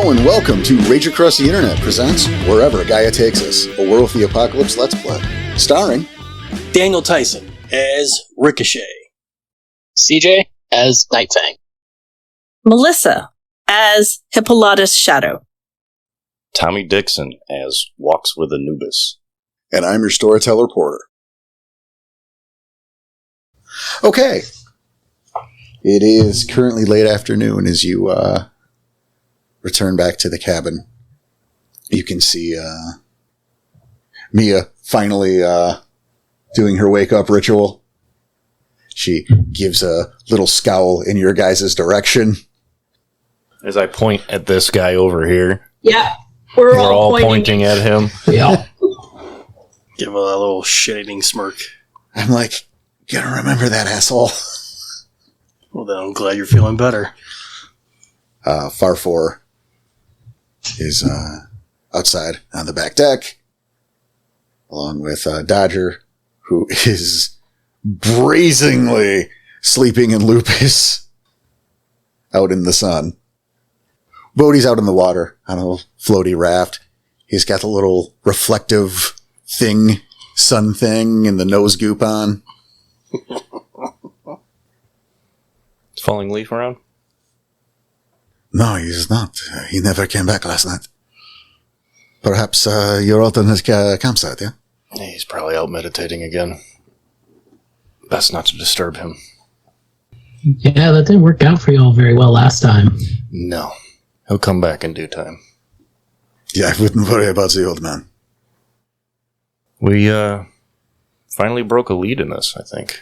Hello and welcome to Rage Across the Internet presents Wherever Gaia Takes Us, a World of the Apocalypse Let's Play. Starring Daniel Tyson as Ricochet. CJ as Nightfang. Melissa as Hippolytus Shadow. Tommy Dixon as Walks with Anubis. and I'm your storyteller Porter. Okay. It is currently late afternoon as you return back to the cabin. You can see Mia finally doing her wake-up ritual. She gives a little scowl in your guys' direction. As I point at this guy over here. Yeah, we're all pointing at him. Yeah. Give a little shit-eating smirk. I'm like, you gotta remember that, asshole. Well, then I'm glad you're feeling better. Farfor is outside on the back deck, along with Dodger, who is brazenly sleeping in Lupus out in the sun. Bodhi's out in the water on a floaty raft. He's got the little reflective thing, sun thing, and the nose goop on. Is Falling Leaf around? No, he's not. He never came back last night. Perhaps you're out on his campsite, yeah? He's probably out meditating again. Best not to disturb him. Yeah, that didn't work out for y'all very well last time. No. He'll come back in due time. Yeah, I wouldn't worry about the old man. We finally broke a lead in this, I think.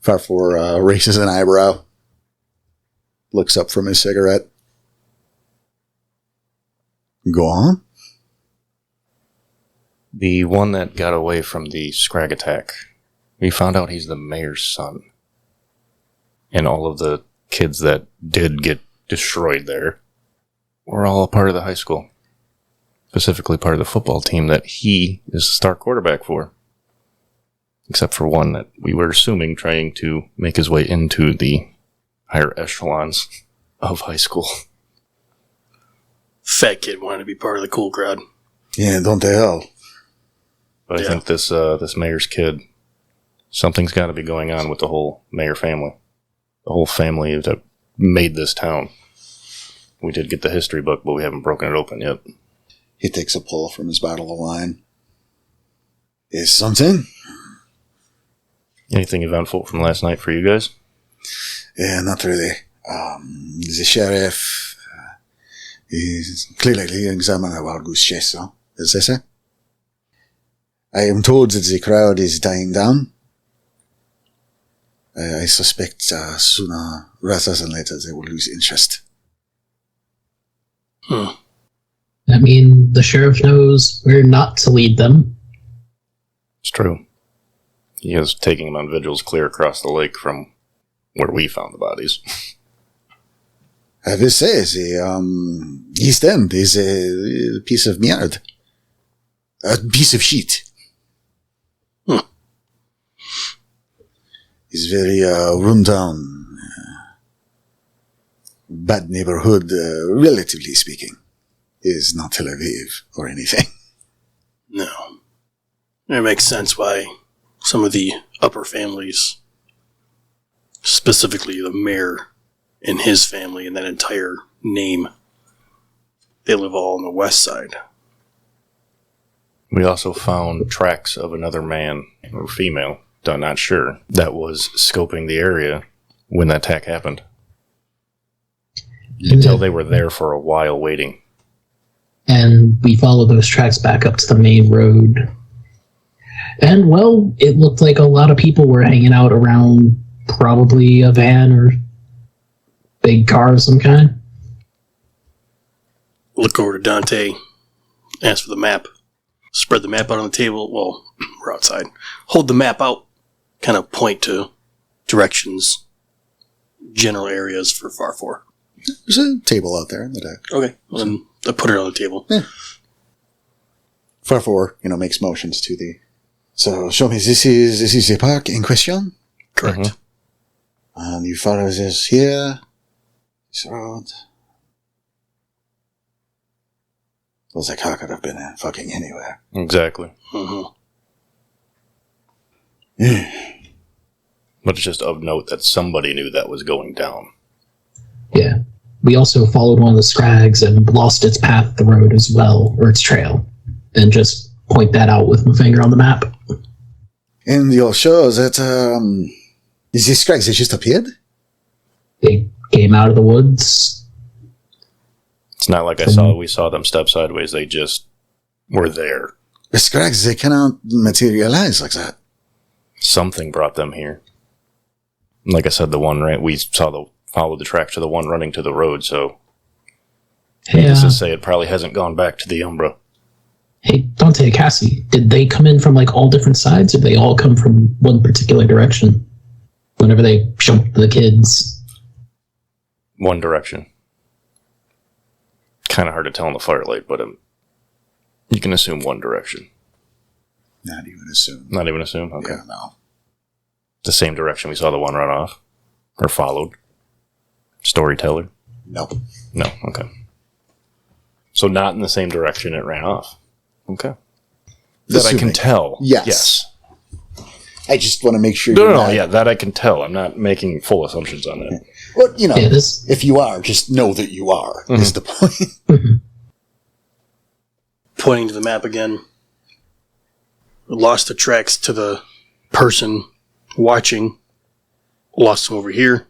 Farfor raises an eyebrow, looks up from his cigarette. Go on. The one that got away from the Scrag attack. We found out he's the mayor's son. And all of the kids that did get destroyed there were all a part of the high school. Specifically part of the football team that he is the star quarterback for. Except for one that we were assuming trying to make his way into the higher echelons of high school. Fat kid wanted to be part of the cool crowd. Yeah, don't they all? But I think this mayor's kid, something's got to be going on with the whole mayor family. The whole family that made this town. We did get the history book, but we haven't broken it open yet. He takes a pull from his bottle of wine. Is something? Anything eventful from last night for you guys? Yeah, not really. The sheriff is clearly examining our goose chase, as they say. I am told that the crowd is dying down. I suspect sooner rather than later they will lose interest. I mean, the sheriff knows where not to lead them. It's true. He is taking them on vigils clear across the lake from where we found the bodies. I will say, the East End is a piece of merde. A piece of shit. It's very run down. Bad neighborhood, relatively speaking. Is not Tel Aviv or anything. No. It makes sense why some of the upper families, specifically the mayor and his family and that entire name, they live all on the west side. We also found tracks of another man, or female, not sure, that was scoping the area when that attack happened. You can tell they were there for a while waiting. And we followed those tracks back up to the main road. And, well, it looked like a lot of people were hanging out around probably a van or big car of some kind. Look over to Dante, ask for the map, spread the map out on the table. Well, we're outside. Hold the map out, kind of point to directions, general areas for Farfor. There's a table out there in the deck. Okay, well, then I put it on the table. Yeah. Farfor, makes motions to the... So, show me, this is the park in question? Correct. Mm-hmm. And you follow this here, this road. Was that car could have been fucking anywhere. Exactly. Mm-hmm. But it's just of note that somebody knew that was going down. Yeah. We also followed one of the scrags and lost its path up the road as well, or its trail. And just point that out with my finger on the map. And you'll show that, these scrags, they just appeared? They came out of the woods. It's not like we saw them step sideways. They just were there. The scrags, they cannot materialize like that. Something brought them here. Like I said, we followed the tracks to the one running to the road, so needless to say, it probably hasn't gone back to the Umbra. Hey, Dante, Cassie, did they come in from like all different sides, or did they all come from one particular direction? Whenever they jumped the kids. One direction. Kind of hard to tell in the firelight, but you can assume one direction. Not even assume. Not even assume? Okay. Yeah, no. The same direction we saw the one run off? Or followed? Storyteller? Nope. No, okay. So not in the same direction it ran off. Okay. That I can tell. Yes. I just want to make sure No, that I can tell. I'm not making full assumptions on that. Well, if you are, just know that you are, is the point. Pointing to the map again. Lost the tracks to the person watching. Lost them over here.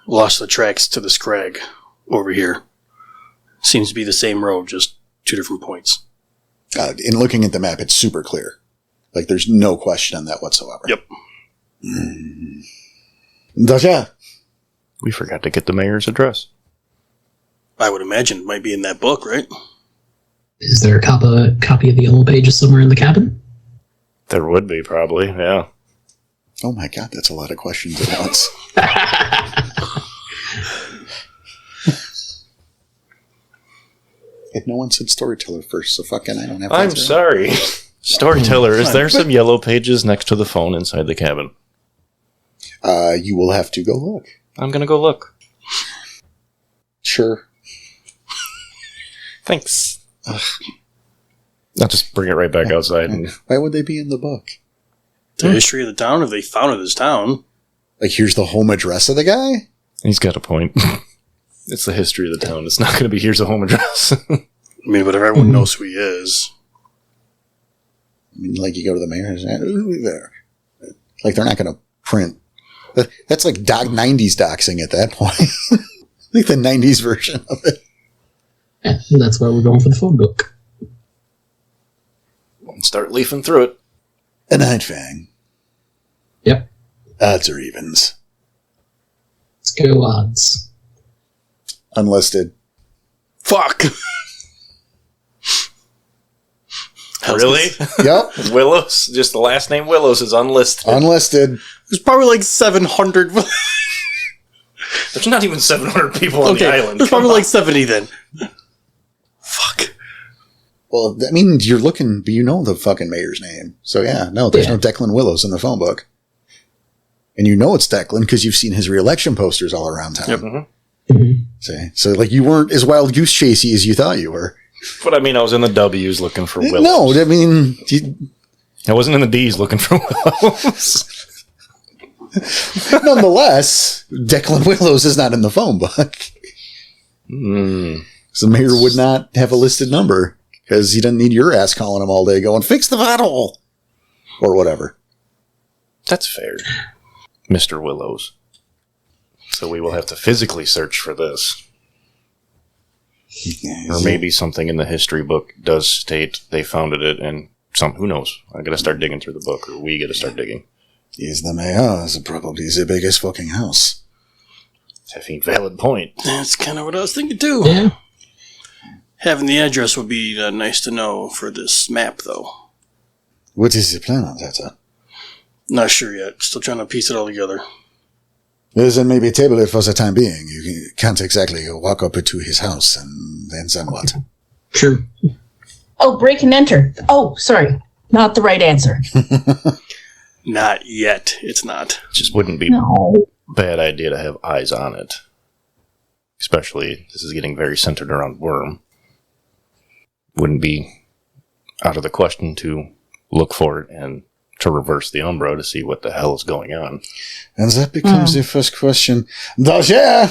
Lost the tracks to the scrag over here. Seems to be the same road, just two different points. In looking at the map, it's super clear. Like, there's no question on that whatsoever. Yep. Daja. We forgot to get the mayor's address. I would imagine it might be in that book, right? Is there a copy of the yellow pages somewhere in the cabin? There would be, probably, yeah. Oh my god, that's a lot of questions at once. And no one said storyteller first, so fucking I don't have to I'm answer. sorry. Storyteller, is there some yellow pages next to the phone inside the cabin? You will have to go look. I'm gonna go look. Sure. Thanks. I'll just bring it right back outside. And Why would they be in the book? The history of the town, if they founded this town. Like, here's the home address of the guy? he's got a point. It's the history of the town. It's not going to be, here's a home address. I mean, but if everyone knows who he is. I mean, like, you go to the mayor's there. Like, they're not going to print. That's like 90s doxing at that point. Like the 90s version of it. And that's why we're going for the phone book. Start leafing through it. A Night Fang. Yep. Odds or evens. Let's go odds. Unlisted. Fuck! Really? Yep. Willows? Just the last name Willows is unlisted. Unlisted. There's probably like 700. There's not even 700 people on the island. There's probably like 70 then. Fuck. Well, I mean, you're looking, but you know the fucking mayor's name. So yeah, no, there's no Declan Willows in the phone book. And you know it's Declan because you've seen his re-election posters all around town. Yep. Mm-hmm. So like you weren't as wild goose chasey as you thought you were. But I mean, I was in the W's looking for Willows. No, I mean... I wasn't in the D's looking for Willows. Nonetheless, Declan Willows is not in the phone book. So the mayor would not have a listed number because he doesn't need your ass calling him all day going, fix the pothole! Or whatever. That's fair. Mr. Willows. So we will have to physically search for this. Or maybe something in the history book does state they founded it and who knows? I gotta start digging through the book, or we gotta start digging. He's the mayor, so probably the biggest fucking house. I think valid point. That's kind of what I was thinking too. Yeah. Having the address would be nice to know for this map, though. What is the plan on that? Not sure yet. Still trying to piece it all together. Then maybe table it for the time being. You can't exactly walk up to his house and then what? Sure. Oh, break and enter. Oh, sorry. Not the right answer. Not yet. It's not. Just wouldn't be No. bad idea to have eyes on it. Especially, this is getting very centered around Worm. wouldn't be out of the question to look for it and to reverse the Umbra to see what the hell is going on. And that becomes the first question. Dossier!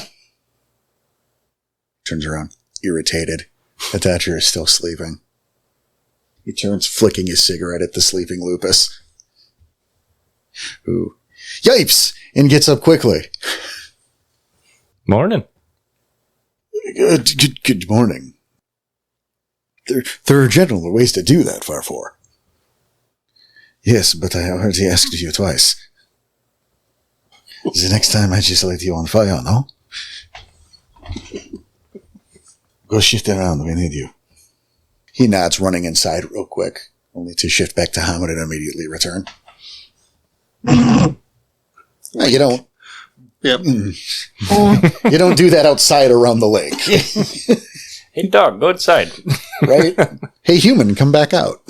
Turns around, irritated. The Thatcher is still sleeping. He turns, flicking his cigarette at the sleeping Lupus. Ooh. Yipes! And gets up quickly. Morning. Good morning. There are general ways to do that, Farfor. Yes, but I already asked you twice. The next time I just light you on fire, no? Go shift around, we need you. He nods, running inside real quick, only to shift back to Hamid and immediately return. No, you don't. Yep. You don't do that outside around the lake. Hey, dog, go outside. Right? Hey, human, come back out.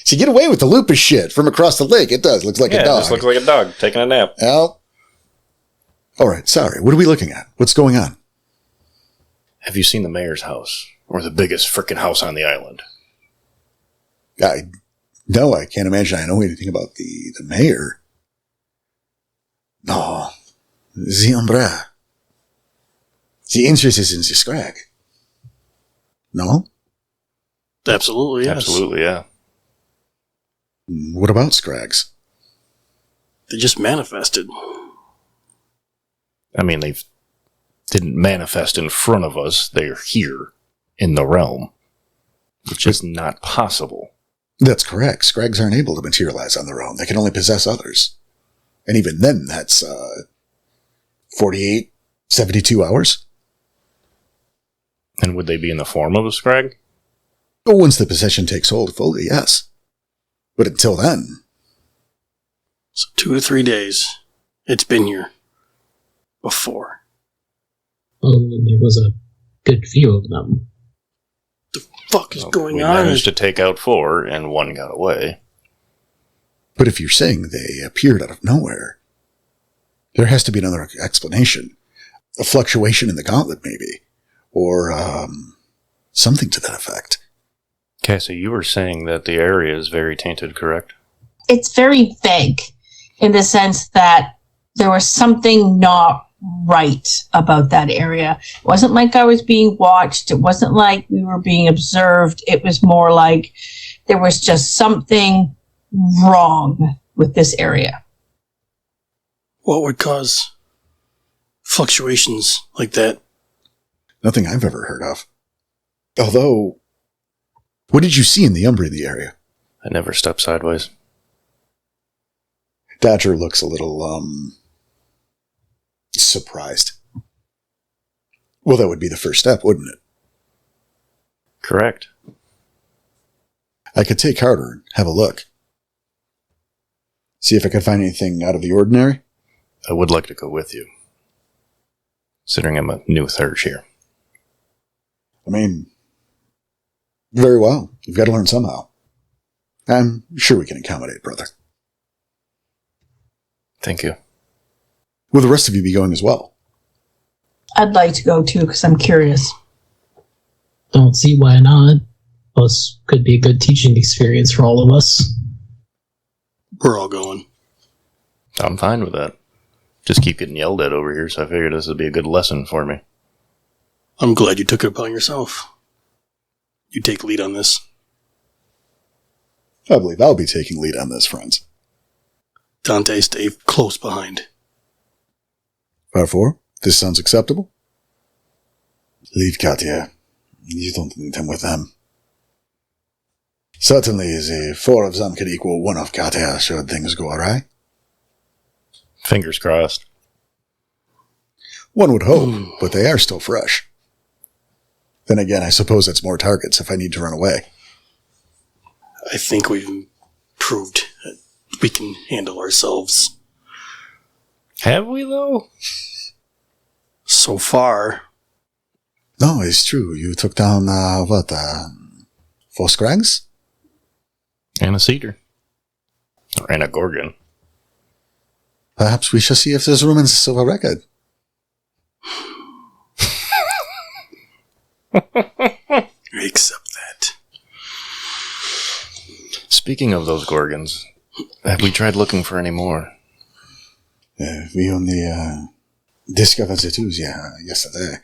See, get away with the Lupus shit from across the lake. It does. Looks like a dog. Yeah, it just looks like a dog taking a nap. Well, all right, sorry. What are we looking at? What's going on? Have you seen the mayor's house? Or the biggest frickin' house on the island? No, I can't imagine I know anything about the mayor. No. The Umbra. The interest is in the scrag. No? Absolutely, yes. Absolutely, yeah. What about scrags? They just manifested. I mean, they didn't manifest in front of us. They're here in the realm. It's just not possible. That's correct. Scrags aren't able to materialize on their own. They can only possess others. And even then, that's 48, 72 hours. And would they be in the form of a scrag? But once the possession takes hold fully, yes. But until then... So 2 to 3 days. It's been here. Before. Well, there was a good few of them. The fuck is going we on? managed to take out 4, and 1 got away. But if you're saying they appeared out of nowhere, there has to be another explanation. A fluctuation in the gauntlet, maybe. Or, something to that effect. Cassie, you were saying that the area is very tainted, correct? It's very vague in the sense that there was something not right about that area. It wasn't like I was being watched. It wasn't like we were being observed. It was more like there was just something wrong with this area. What would cause fluctuations like that? Nothing I've ever heard of. Although, what did you see in the Umbra in the area? I never stepped sideways. Dodger looks a little, surprised. Well, that would be the first step, wouldn't it? Correct. I could take Carter and have a look. See if I could find anything out of the ordinary. I would like to go with you, considering I'm a new Thurge here. I mean, very well. You've got to learn somehow. I'm sure we can accommodate, brother. Thank you. Will the rest of you be going as well? I'd like to go too because I'm curious. Don't see why not. Plus, could be a good teaching experience for all of us. We're all going. I'm fine with that. Just keep getting yelled at over here, so I figured this would be a good lesson for me. I'm glad you took it upon yourself. You take lead on this. I believe I'll be taking lead on this, friends. Dante, stay close behind. 5-4, this sounds acceptable? Leave Katia. You don't need him with them. Certainly, the 4 of them could equal 1 of Katia should things go awry. Fingers crossed. One would hope, but they are still fresh. Then again, I suppose it's more targets if I need to run away. I think we've proved that we can handle ourselves. Have we, though? So far. No, it's true. You took down, 4 scrags? And a cedar. And a gorgon. Perhaps we shall see if there's room in the silver record. Speaking of those gorgons, have we tried looking for any more? We only discovered the two yesterday.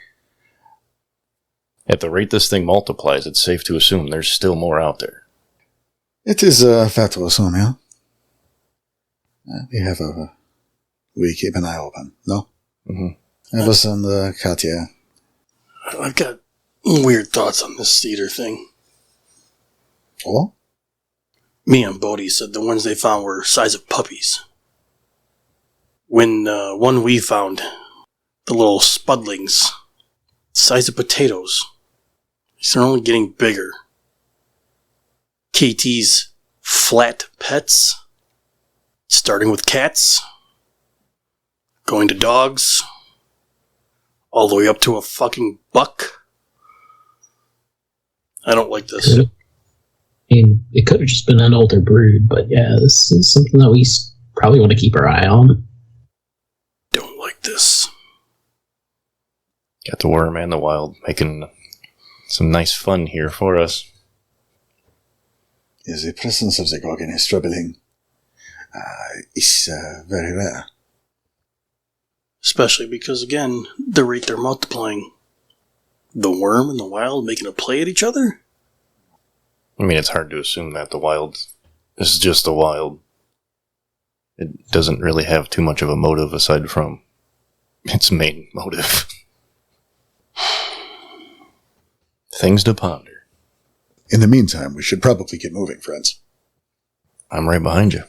At the rate this thing multiplies, it's safe to assume there's still more out there. It is fair to assume, yeah. We keep an eye open, no? Mm-hmm. I was on the Katia. I've got weird thoughts on this cedar thing. Oh? Me and Bodhi said the ones they found were size of puppies. When one we found, the little spudlings, size of potatoes, they're only getting bigger. KT's flat pets, starting with cats, going to dogs, all the way up to a fucking buck. I don't like this. I mean, it could have just been an older brood, but yeah, this is something that we probably want to keep our eye on. Don't like this. Got the worm and the wild making some nice fun here for us. Yes, the presence of the gorgon is troubling. It's very rare. Especially because, again, the rate they're multiplying. The worm and the wild making a play at each other? I mean, it's hard to assume that the wild is just the wild. It doesn't really have too much of a motive aside from its main motive. Things to ponder. In the meantime, we should probably get moving, friends. I'm right behind you.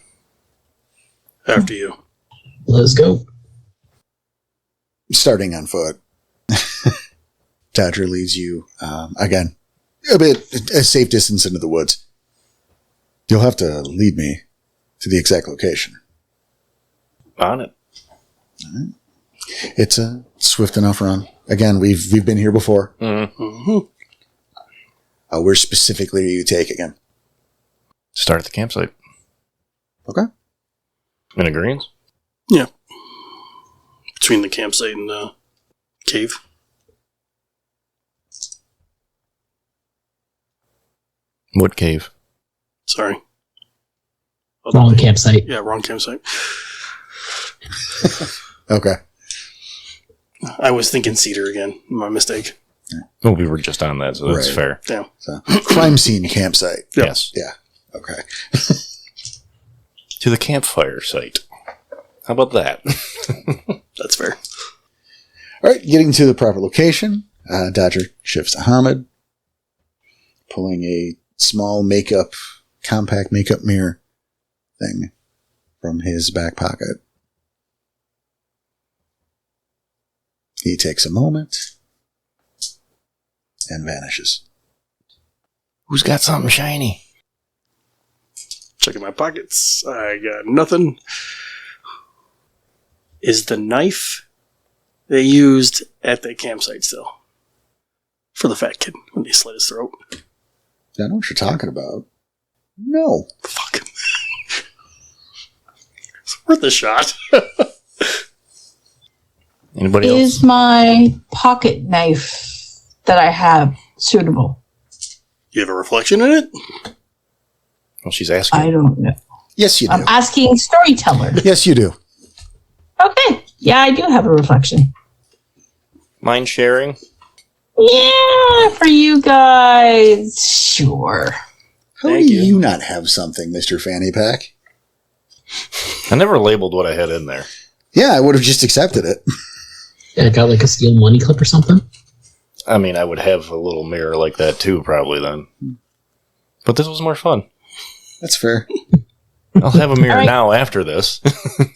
After you. Let's go. Starting on foot. Dodger leads you, again, a safe distance into the woods. You'll have to lead me to the exact location. On it. All right. It's a swift enough run. Again, we've been here before. Mm-hmm. Where specifically are you taking him? Start at the campsite. Okay. In agreement? Yeah. Between the campsite and the cave. What cave? Sorry. Wrong campsite. Yeah, wrong campsite. Okay. I was thinking cedar again. My mistake. Well, we were just on that, so that's Right. fair. Yeah. So, crime scene campsite. Yep. Yes. Yeah. Okay. To the campfire site. How about that? That's fair. All right. Getting to the proper location, Dodger shifts to Hamid, pulling a small compact makeup mirror thing from his back pocket. He takes a moment and vanishes. Who's got something shiny? Checking my pockets. I got nothing. Is the knife they used at the campsite still? For the fat kid when they slit his throat. I know what you're talking about. No. Fuck. It's worth a shot. Anybody else? Is my pocket knife that I have suitable? You have a reflection in it? Well, she's asking. I don't know. Yes, you do. I'm asking storyteller. Yes, you do. Okay. Yeah, I do have a reflection. Mind sharing? Yeah, for you guys. Sure. How Thank do you. you not have something, Mr. Fanny Pack? I never labeled what I had in there. Yeah, I would have just accepted it. Yeah, got like a steel money clip or something. I mean, I would have a little mirror like that too, probably then. But this was more fun. That's fair. I'll have a mirror All right. now after this.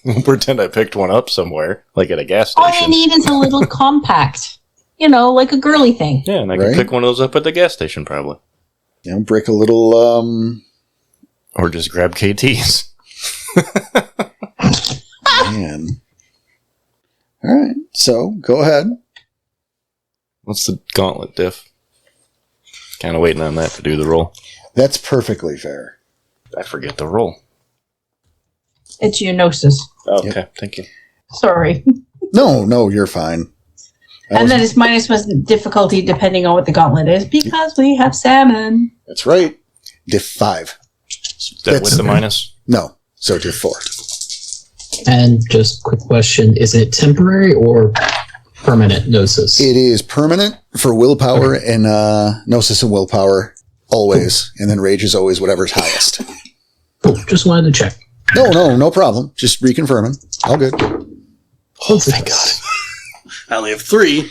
We'll pretend I picked one up somewhere, like at a gas All you station. need is a little compact. You know, like a girly thing. Yeah, and I Right. can pick one of those up at the gas station, probably. You know, break a little, Or just grab KT's. man. All right, so go ahead. What's the gauntlet diff? Kind of waiting on that to do the roll. That's perfectly fair. I forget the roll. It's Eunosis. Okay, thank you. Sorry. No, you're fine. And then it's minus one difficulty depending on what the gauntlet is because we have salmon. That's right. Diff 5. Is that with the minus? No. So just 4. And just quick question, is it temporary or permanent gnosis? It is permanent for willpower and gnosis and willpower always. And then rage is always whatever's highest. Cool. Just wanted to check. No problem. Just reconfirming. All good. Oh, thank God. I only have 3,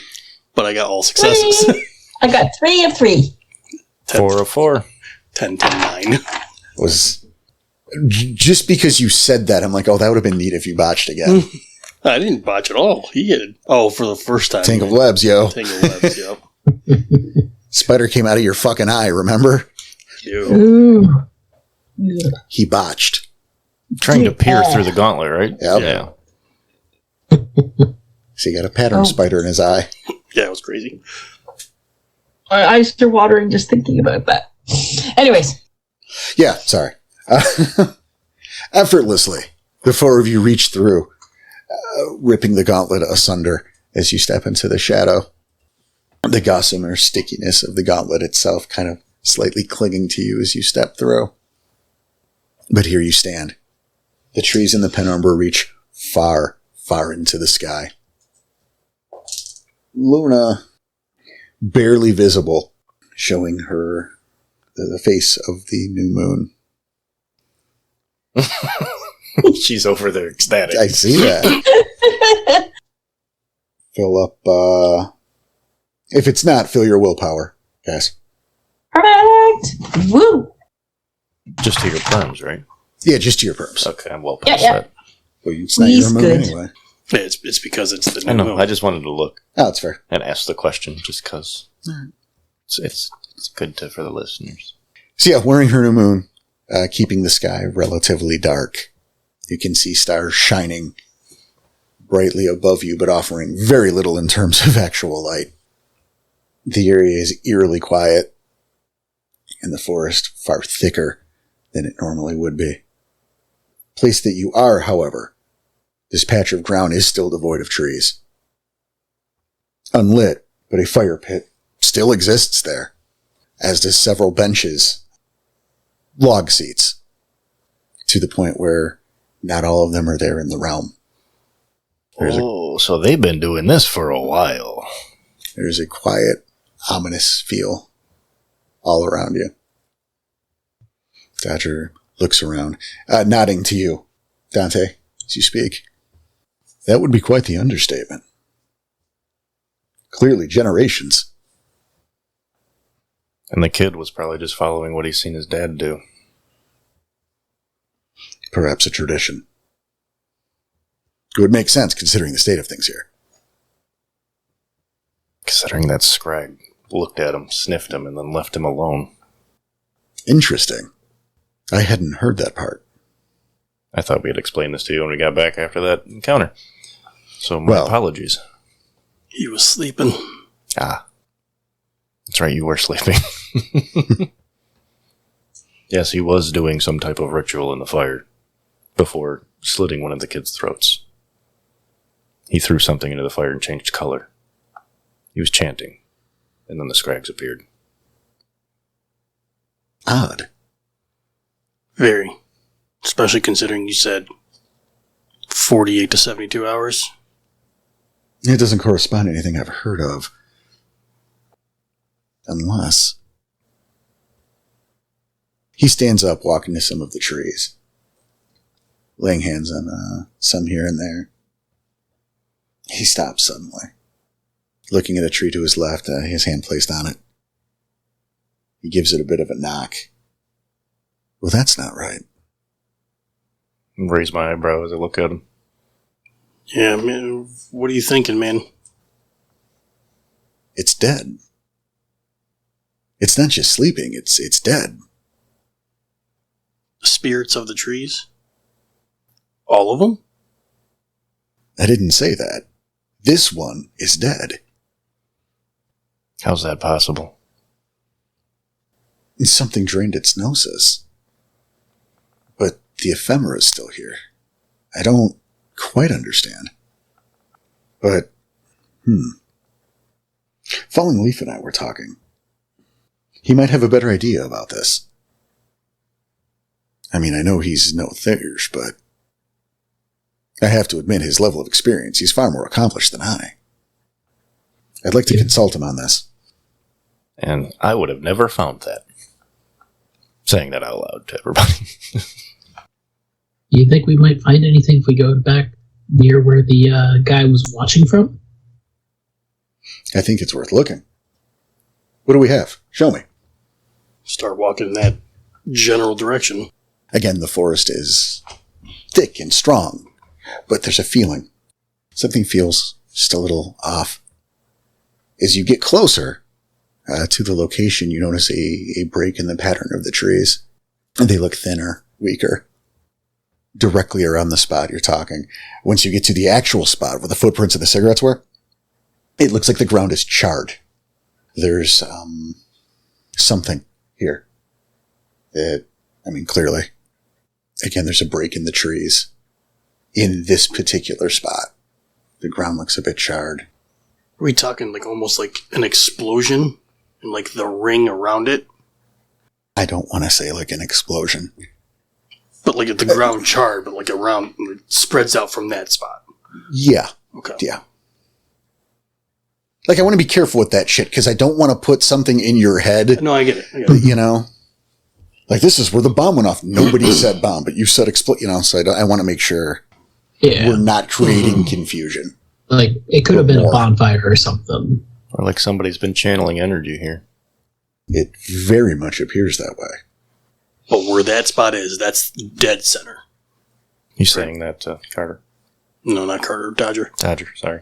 but I got all successes. 3. I got 3 of 3. 4 of 4. 10, 9. Was just because you said that, I'm like, oh, that would have been neat if you botched again. I didn't botch at all. He did. Oh, for the first time. Tangled webs, yo. Tangled webs, yep. Spider came out of your fucking eye, remember? Ew. Ooh. He botched. Trying to peer through the gauntlet, right? Yep. Yeah. So he got a pattern spider in his eye. Yeah, it was crazy. My eyes are watering just thinking about that. Anyways. Yeah, sorry. Effortlessly, the 4 of you reach through, ripping the gauntlet asunder as you step into the shadow. The gossamer stickiness of the gauntlet itself kind of slightly clinging to you as you step through. But here you stand. The trees in the penumbra reach far, far into the sky. Luna, barely visible, showing her the face of the new moon. She's over there ecstatic. I see that. Fill up, if it's not, fill your willpower, guys. Perfect. Woo. Just to your perms, right? Yeah, just to your perps. Okay, I'm well Yeah, past yeah. that. Well, it's not He's your moon good. anyway. Yeah, it's because it's the new I know. moon. I just wanted to look Oh, it's fair. and ask the question just because it's good for the listeners. So yeah, wearing her new moon, keeping the sky relatively dark. You can see stars shining brightly above you, but offering very little in terms of actual light. The area is eerily quiet, and the forest far thicker than it normally would be. Place that you are, however, this patch of ground is still devoid of trees. Unlit, but a fire pit still exists there, as does several benches, log seats, to the point where not all of them are there in the realm. So they've been doing this for a while. There's a quiet, ominous feel all around you. Dodger looks around, nodding to you, Dante, as you speak. That would be quite the understatement. Clearly generations. And the kid was probably just following what he's seen his dad do. Perhaps a tradition. It would make sense considering the state of things here. Considering that Scrag looked at him, sniffed him, and then left him alone. Interesting. I hadn't heard that part. I thought we had explained this to you when we got back after that encounter. So my apologies. He was sleeping. Ah. That's right, you were sleeping. Yes, he was doing some type of ritual in the fire before slitting one of the kids' throats. He threw something into the fire and changed color. He was chanting, and then the Scrags appeared. Odd. Very. Especially considering you said 48 to 72 hours. It doesn't correspond to anything I've heard of. Unless... He stands up, walking to some of the trees, laying hands on some here and there. He stops suddenly, looking at a tree to his left, his hand placed on it. He gives it a bit of a knock. Well, that's not right. Raise my eyebrow as I look at him. Yeah, man, what are you thinking, man? It's dead. It's not just sleeping, it's dead. The spirits of the trees? All of them? I didn't say that. This one is dead. How's that possible? Something drained its gnosis. But the ephemera is still here. I don't quite understand. But, Falling Leaf and I were talking. He might have a better idea about this. I mean, I know he's no Thayers, but I have to admit his level of experience, he's far more accomplished than I. I'd like to consult him on this. And I would have never found that. Saying that out loud to everybody. You think we might find anything if we go back near where the guy was watching from? I think it's worth looking. What do we have? Show me. Start walking in that general direction. Again, the forest is thick and strong, but there's a feeling. Something feels just a little off. As you get closer to the location, you notice a break in the pattern of the trees. And they look thinner, weaker. Directly around the spot you're talking. Once you get to the actual spot where the footprints of the cigarettes were, it looks like the ground is charred. There's something here. Clearly. Again, there's a break in the trees. In this particular spot. The ground looks a bit charred. Are we talking like almost like an explosion? And like the ring around it? I don't want to say like an explosion. But like at the ground charred, but like around, it spreads out from that spot. Yeah. Okay. Yeah. Like, I want to be careful with that shit, because I don't want to put something in your head. No, I get it. You know? Like, this is where the bomb went off. Nobody said bomb, but you said so I want to make sure we're not creating confusion. Like, it could have been a bonfire or something. Or like somebody's been channeling energy here. It very much appears that way. But where that spot is, that's dead center. You saying that, Carter? No, not Carter, Dodger. Dodger, sorry.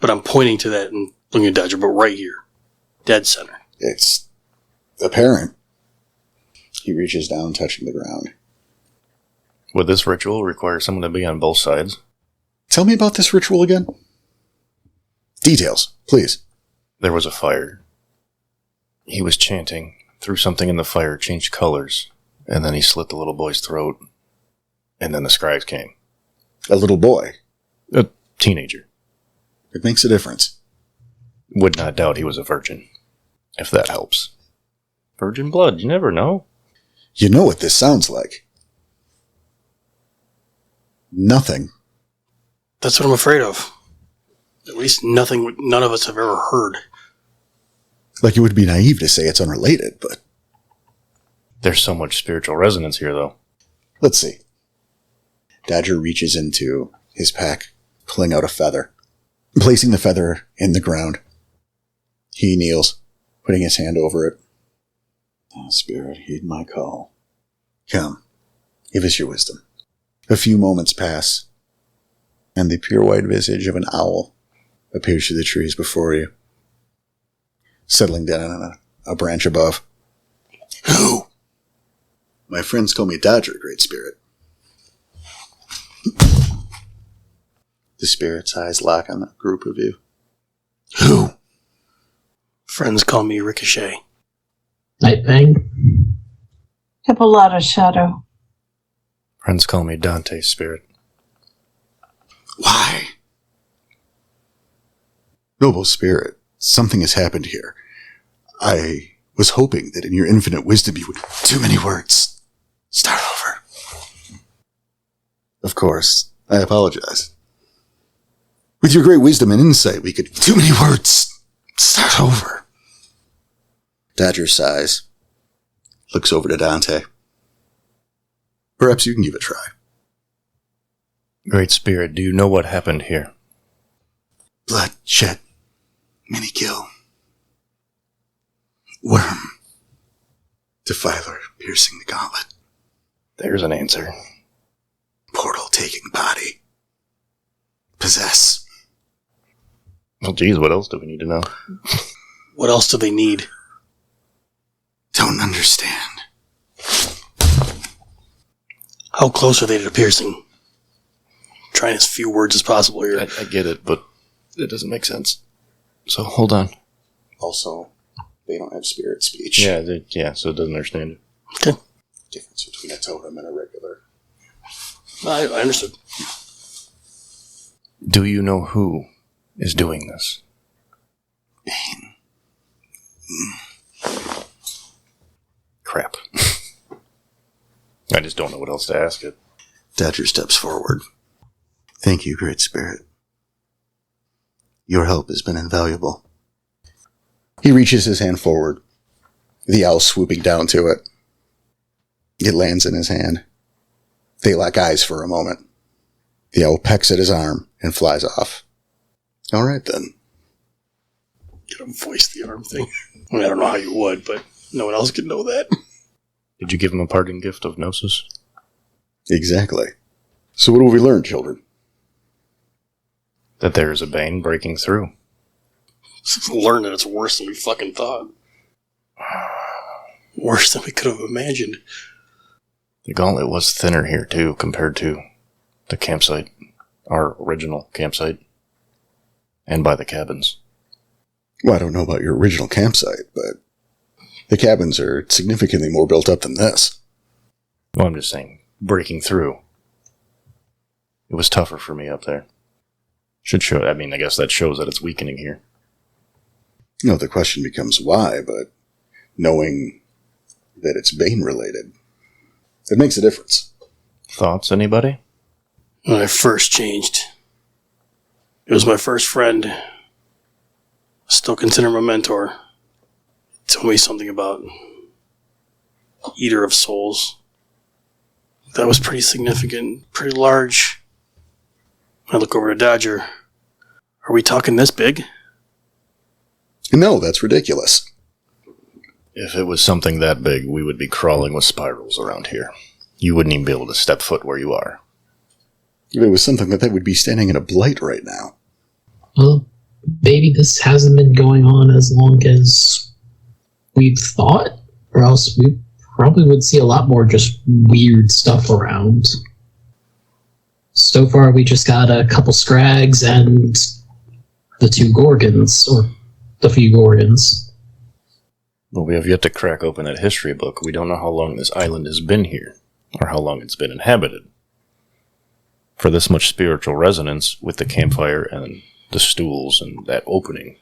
But I'm pointing to that and looking at Dodger, but right here. Dead center. It's apparent. He reaches down, touching the ground. Would this ritual require someone to be on both sides? Tell me about this ritual again. Details, please. There was a fire. He was chanting, threw something in the fire, changed colors, and then he slit the little boy's throat, and then the scribes came. A little boy. A teenager. It makes a difference. Would not doubt he was a virgin, if that helps. Virgin blood, you never know. You know what this sounds like. Nothing. That's what I'm afraid of. At least nothing none of us have ever heard. Like, it would be naive to say it's unrelated, but... There's so much spiritual resonance here, though. Let's see. Dodger reaches into his pack, pulling out a feather. Placing the feather in the ground. He kneels, putting his hand over it. Oh, Spirit, heed my call. Come, give us your wisdom. A few moments pass, and the pure white visage of an owl appears through the trees before you, settling down on a branch above. Who? My friends call me Dodger, Great Spirit. The spirit's eyes lock on the group of you. Who? Friends call me Ricochet. Night Bang. Hippolyta Shadow. Friends call me Dante Spirit. Why? Noble Spirit, something has happened here. I was hoping that in your infinite wisdom you would... Too many words. Start over. Of course, I apologize. With your great wisdom and insight, we could... Too many words. Start over. Dodger sighs. Looks over to Dante. Perhaps you can give it a try. Great Spirit, do you know what happened here? Blood, shed, many kill. Worm. Defiler piercing the gauntlet. There's an answer. Portal taking body. Possess. Well, geez, what else do we need to know? What else do they need? Don't understand. How close are they to the piercing? Trying as few words as possible here. I get it, but it doesn't make sense. So, hold on. Also, they don't have spirit speech. Yeah, so it doesn't understand it. Okay. Difference between a totem and a regular. I understood. Do you know who is doing this? Bane. Crap. I just don't know what else to ask it. Dodger steps forward. Thank you, Great Spirit. Your help has been invaluable. He reaches his hand forward, the owl swooping down to it. It lands in his hand. They lock eyes for a moment. The owl pecks at his arm and flies off. All right, then. Get him voice the arm thing. I mean, I don't know how you would, but no one else could know that. Did you give him a parting gift of Gnosis? Exactly. So what have we learned, children? That there is a bane breaking through. Learn that it's worse than we fucking thought. Worse than we could have imagined. The gauntlet was thinner here, too, compared to the campsite. Our original campsite. And by the cabins. Well, I don't know about your original campsite, but the cabins are significantly more built up than this. Well, I'm just saying, breaking through. It was tougher for me up there. Should show, I mean, I guess that shows that it's weakening here. No, the question becomes why, but knowing that it's Bane-related, it makes a difference. Thoughts, anybody? When I first changed, it was my first friend. I still consider him a mentor. He told me something about Eater of Souls. That was pretty significant, pretty large. I look over to Dodger. Are we talking this big? No, that's ridiculous. If it was something that big, we would be crawling with spirals around here. You wouldn't even be able to step foot where you are. If it was something that would be standing in a blight right now. Well, maybe this hasn't been going on as long as we've thought, or else we probably would see a lot more just weird stuff around. So far, we just got a couple scrags and the two Gorgons, or the few Gorgons. Well, we have yet to crack open that history book. We don't know how long this island has been here, or how long it's been inhabited. For this much spiritual resonance with the campfire and the stools and that opening,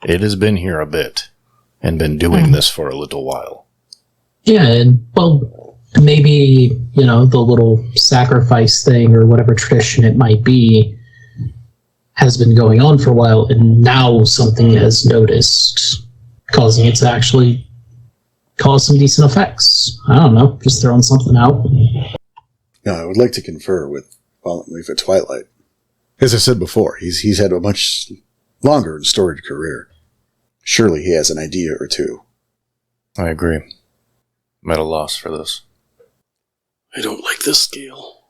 it has been here a bit, and been doing this for a little while. Yeah, and, well, maybe, the little sacrifice thing, or whatever tradition it might be, has been going on for a while, and now something has noticed, causing it to actually cause some decent effects. I don't know, just throwing something out. Now, I would like to confer with Fallen Leaf at Twilight. As I said before, he's had a much longer and storied career. Surely he has an idea or two. I agree. I'm at a loss for this. I don't like this scale.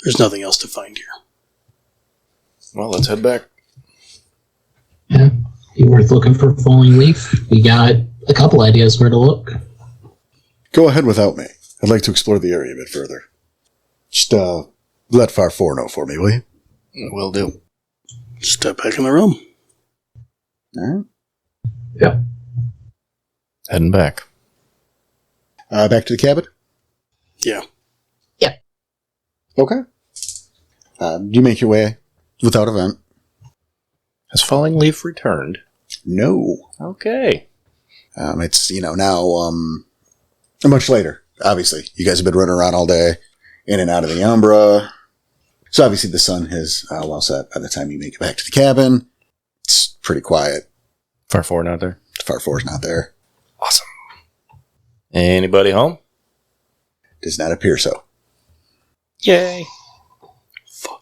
There's nothing else to find here. Well, let's head back. Yeah, be worth looking for Falling Leaf. We got a couple ideas where to look. Go ahead without me. I'd like to explore the area a bit further. Just, let Far4 know for me, will you? Will do. Step back in the room. Alright. Yep. Heading back. Back to the cabin? Yeah. Okay. You make your way without event? Has Falling Leaf returned? No. Okay. It's, now, much later, obviously. You guys have been running around all day, in and out of the Umbra. So obviously the sun has well set by the time you make it back to the cabin. It's pretty quiet. Far4 not there? Far4's not there. Awesome. Anybody home? Does not appear so. Yay. Fuck.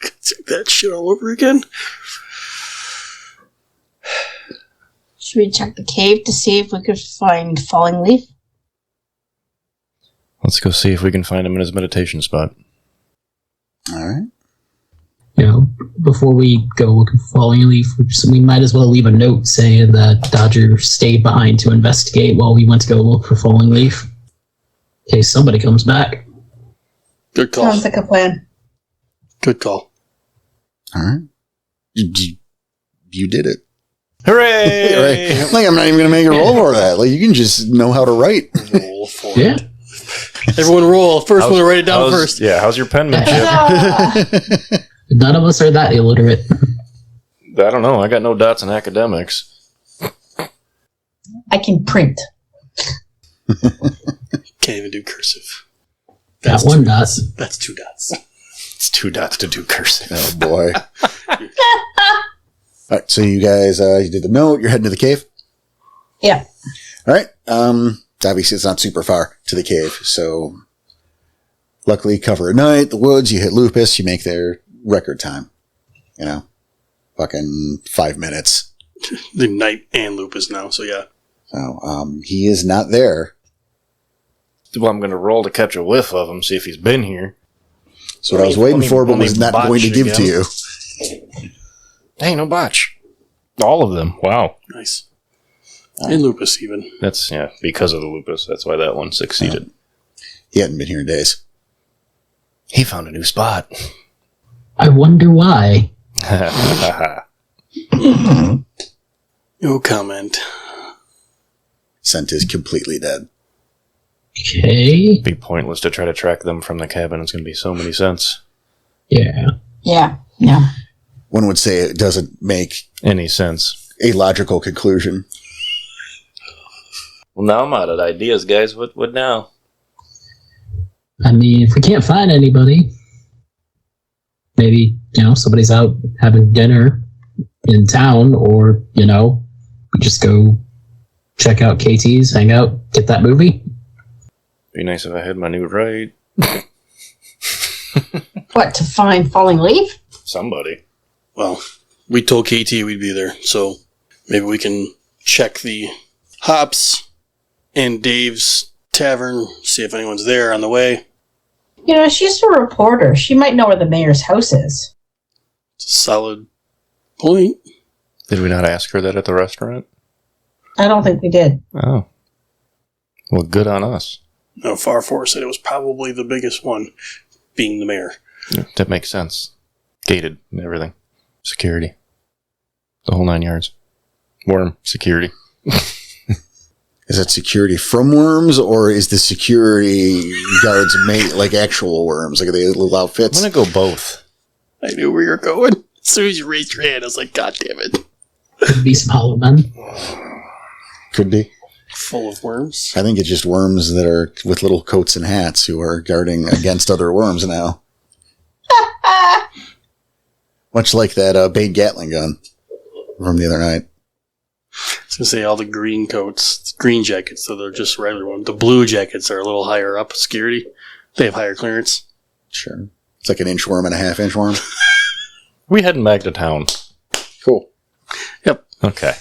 Take that shit all over again? Should we check the cave to see if we could find Falling Leaf? Let's go see if we can find him in his meditation spot. Alright. Before we go looking for Falling Leaf, we might as well leave a note saying that Dodger stayed behind to investigate while we went to go look for Falling Leaf. In case somebody comes back. Good call. Sounds like a plan. Good call. Alright. You did it. Hooray! Right? Like, I'm not even going to make a roll for that. Like, you can just know how to write. Roll for Yeah. it. Everyone roll. First one to write it down first. Yeah, how's your penmanship? None of us are that illiterate. I don't know. I got no dots in academics. I can print. Can't even do cursive. Got one dot. That's 2 dots. It's 2 dots to do cursive. Oh, boy. All right, so you guys, you did the note. You're heading to the cave? Yeah. All right. Obviously, it's not super far to the cave, so luckily cover at night, the woods, you hit Lupus, you make their record time. Fucking 5 minutes. The night and Lupus now, so yeah. So, he is not there. Well, I'm going to roll to catch a whiff of him, see if he's been here. So what I was waiting for, but was not going to give to you. Hey, no botch. All of them. Wow. Nice. And Lupus, even. That's, because of the Lupus. That's why that one succeeded. He hadn't been here in days. He found a new spot. I wonder why. No comment. Scent is completely dead. Okay. It'd be pointless to try to track them from the cabin. It's going to be so many cents. Yeah. Yeah. One would say it doesn't make Any sense. a logical conclusion. Well, now I'm out of ideas, guys. What now? I mean, if we can't find anybody, maybe, somebody's out having dinner in town, or, we just go check out KT's, hang out, get that movie. Be nice if I had my new right. What, to find Falling Leaf? Somebody. Well, we told KT we'd be there, so maybe we can check the Hops and Dave's tavern, see if anyone's there on the way. She's a reporter. She might know where the mayor's house is. It's a solid point. Did we not ask her that at the restaurant? I don't think we did. Oh. Well, good on us. No, Far Force said it was probably the biggest one, being the mayor. Yeah, that makes sense. Gated and everything. Security. The whole 9 yards. Worm. Security. Is that security from worms, or is the security guards made like actual worms? Like, are they little outfits? I'm going to go both. I knew where you were going. As soon as you raised your hand, I was like, God damn it. Could be some hollow men. Could be. Full of worms. I think it's just worms that are with little coats and hats who are guarding against other worms now. Much like that Bane Gatling gun from the other night. I was going to say all the green coats, green jackets, so they're just regular ones. The blue jackets are a little higher up security. They have higher clearance. Sure. It's like an inchworm and a half-inch worm. We heading back to town. Cool. Yep. Okay.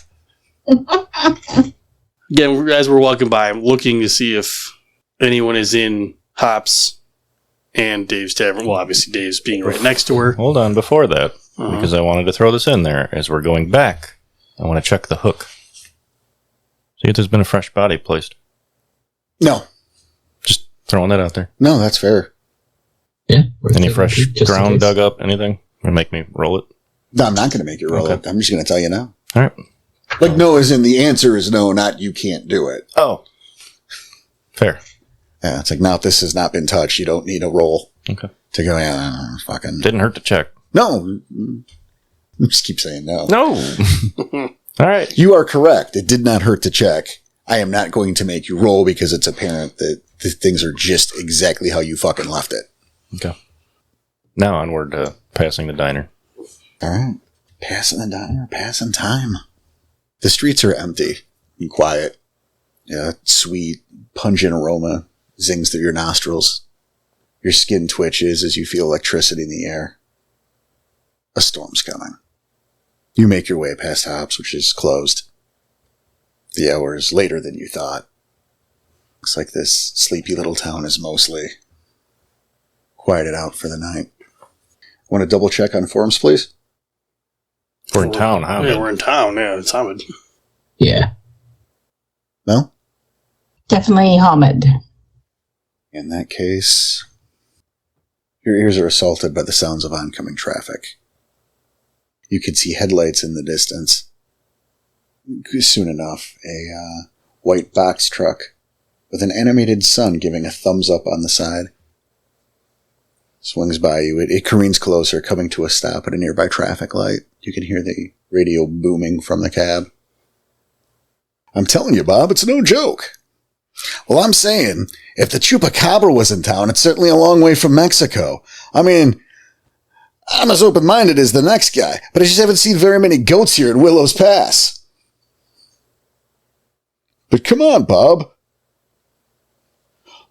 Again, as we're walking by, I'm looking to see if anyone is in Hops and Dave's Tavern. Well, obviously Dave's being right next to her. Hold on, before that, because I wanted to throw this in there. As we're going back, I want to check the hook. See if there's been a fresh body placed. No. Just throwing that out there. No, that's fair. Yeah. Any fresh ground dug up? Anything? Or make me roll it? No, I'm not going to make you roll Okay. it. I'm just going to tell you now. All right. Like, no, as in the answer is no, not you can't do it. Oh. Fair. Yeah, it's like, now this has not been touched. You don't need a roll Okay. to go, yeah, fucking. Didn't hurt to check. No. Just keep saying no. No. All right. You are correct. It did not hurt to check. I am not going to make you roll because it's apparent that the things are just exactly how you fucking left it. Okay. Now onward to passing the diner. All right. Passing the diner, passing time. The streets are empty and quiet. Yeah, sweet, pungent aroma zings through your nostrils. Your skin twitches as you feel electricity in the air. A storm's coming. You make your way past Hops, which is closed. The hour is later than you thought. Looks like this sleepy little town is mostly quieted out for the night. Want to double check on forms, please? We're in town, huh? Yeah, we're in town. Yeah, it's Hamid. Yeah. No? Definitely Hamid. In that case, your ears are assaulted by the sounds of oncoming traffic. You can see headlights in the distance. Soon enough, a white box truck with an animated sun giving a thumbs up on the side swings by you. It careens closer, coming to a stop at a nearby traffic light. You can hear the radio booming from the cab. I'm telling you, Bob, it's no joke. Well, I'm saying, if the Chupacabra was in town, it's certainly a long way from Mexico. I mean, I'm as open-minded as the next guy, but I just haven't seen very many goats here at Willow's Pass. But come on, Bob.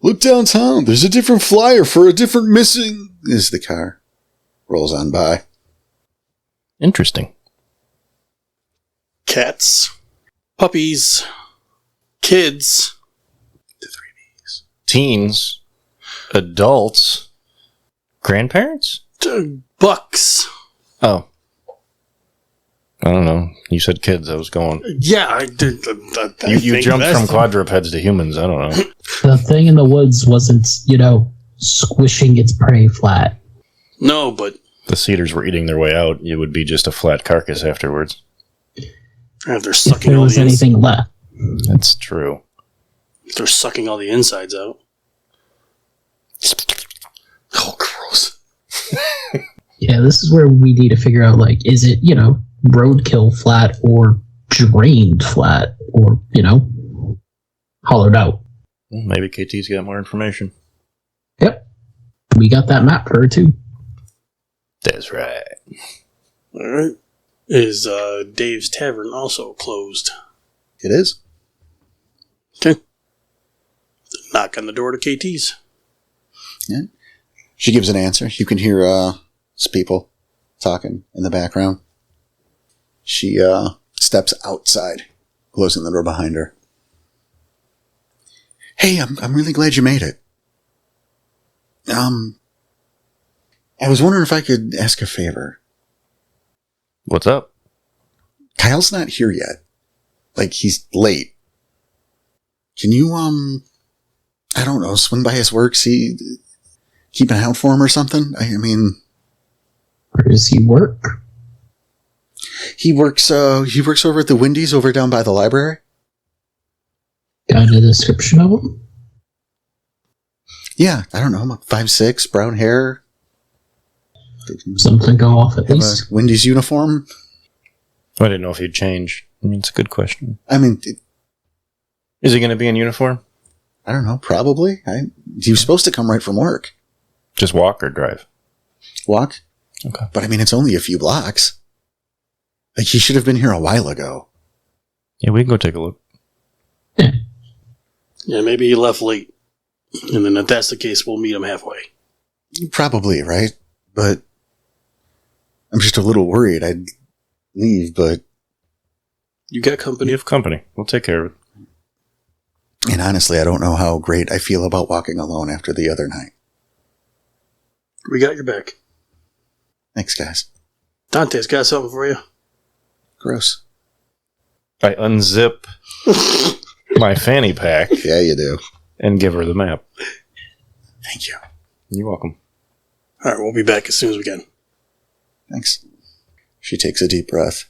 Look downtown. There's a different flyer for a different missing... As the car rolls on by. Interesting. Cats, puppies, kids, The 3Ds. Teens, adults, grandparents? bucks. Oh. I don't know. You said kids. I was going. Yeah, I did. You jumped from quadrupeds to humans. I don't know. The thing in the woods wasn't, squishing its prey flat. No, but The cedars were eating their way out. It would be just a flat carcass afterwards. if they're If sucking there all was the anything left. That's true. if they're sucking all the insides out. Oh, gross. Yeah, this is where we need to figure out, is it, roadkill flat or drained flat or, hollowed out. Maybe KT's got more information. Yep. We got that map for her, too. That's right. All right. Is Dave's Tavern also closed? It is. Okay. Knock on the door to KT's. Yeah. She gives an answer. You can hear people talking in the background. She steps outside, closing the door behind her. Hey, I'm really glad you made it. I was wondering if I could ask a favor. What's up? Kyle's not here yet. He's late. Can you, I don't know, swing by his work, keep an eye out for him or something? I mean... Where does he work? He works over at the Wendy's over down by the library. Got a description of him? Yeah, I don't know, 5'6", brown hair. Something to go off at Have least. a Wendy's uniform. I didn't know if he'd change. I mean, it's a good question. I mean, Is he going to be in uniform? I don't know, probably. He was supposed to come right from work. Just walk or drive? Walk. Okay. But I mean, it's only a few blocks. He should have been here a while ago. Yeah, we can go take a look. Yeah, maybe he left late. And then if that's the case, we'll meet him halfway. Probably, right? But I'm just a little worried I'd leave, but... You got company? You have company. We'll take care of it. And honestly, I don't know how great I feel about walking alone after the other night. We got your back. Thanks, guys. Dante's got something for you. Gross. I unzip my fanny pack Yeah, you do. and give her the map. Thank you. You're welcome. All right, we'll be back as soon as we can. Thanks. She takes a deep breath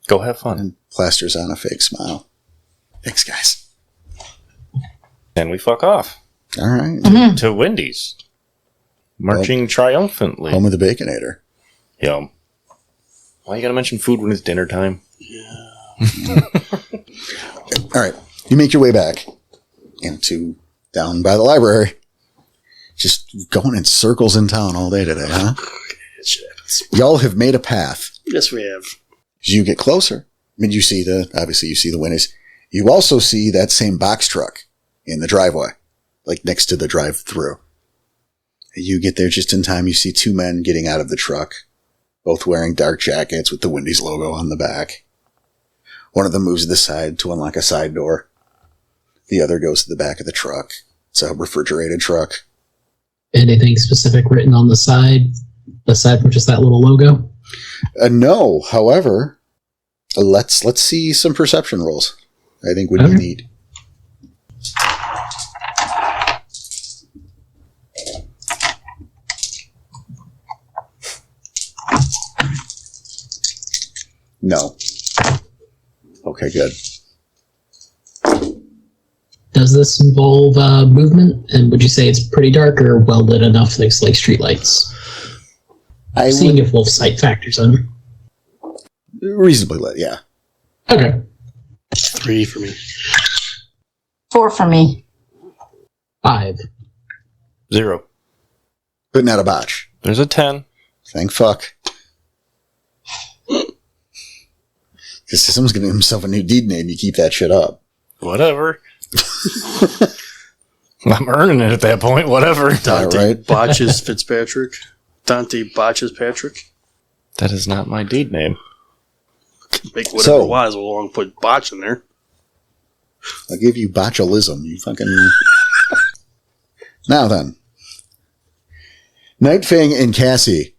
Go have fun. and plasters on a fake smile. Thanks, guys. And we fuck off All right. Mhm. to Wendy's. Marching triumphantly. Home of the Baconator. Yum. Why you gotta mention food when it's dinner time? All right. You make your way back down by the library. Just going in circles in town all day today, huh? Shit happens. Y'all have made a path. Yes, we have. As you get closer, I mean, obviously you see the Winnies. You also see that same box truck in the driveway, next to the drive-through. You get there just in time. You see two men getting out of the truck, both wearing dark jackets with the Wendy's logo on the back. One of them moves to the side to unlock a side door. The other goes to the back of the truck. It's a refrigerated truck. Anything specific written on the side, aside from just that little logo? No, however, let's see some perception rolls. I think would be Okay. neat. No. Okay, good. Does this involve movement? And would you say it's pretty dark or well lit enough like streetlights? Seeing if wolf sight factors in. Reasonably lit, yeah. Okay. 3 for me. 4 for me. 5. 0. But not a botch. There's a 10. Thank fuck. Because someone's going to give himself a new deed name. You keep that shit up. Whatever. I'm earning it at that point. Whatever. Dante right? botches Fitzpatrick. Dante botches Patrick. That is not my deed name. Make whatever So- it was. We'll long put botch in there. I'll give you botulism. You fucking... Now then. Night Fang and Cassie,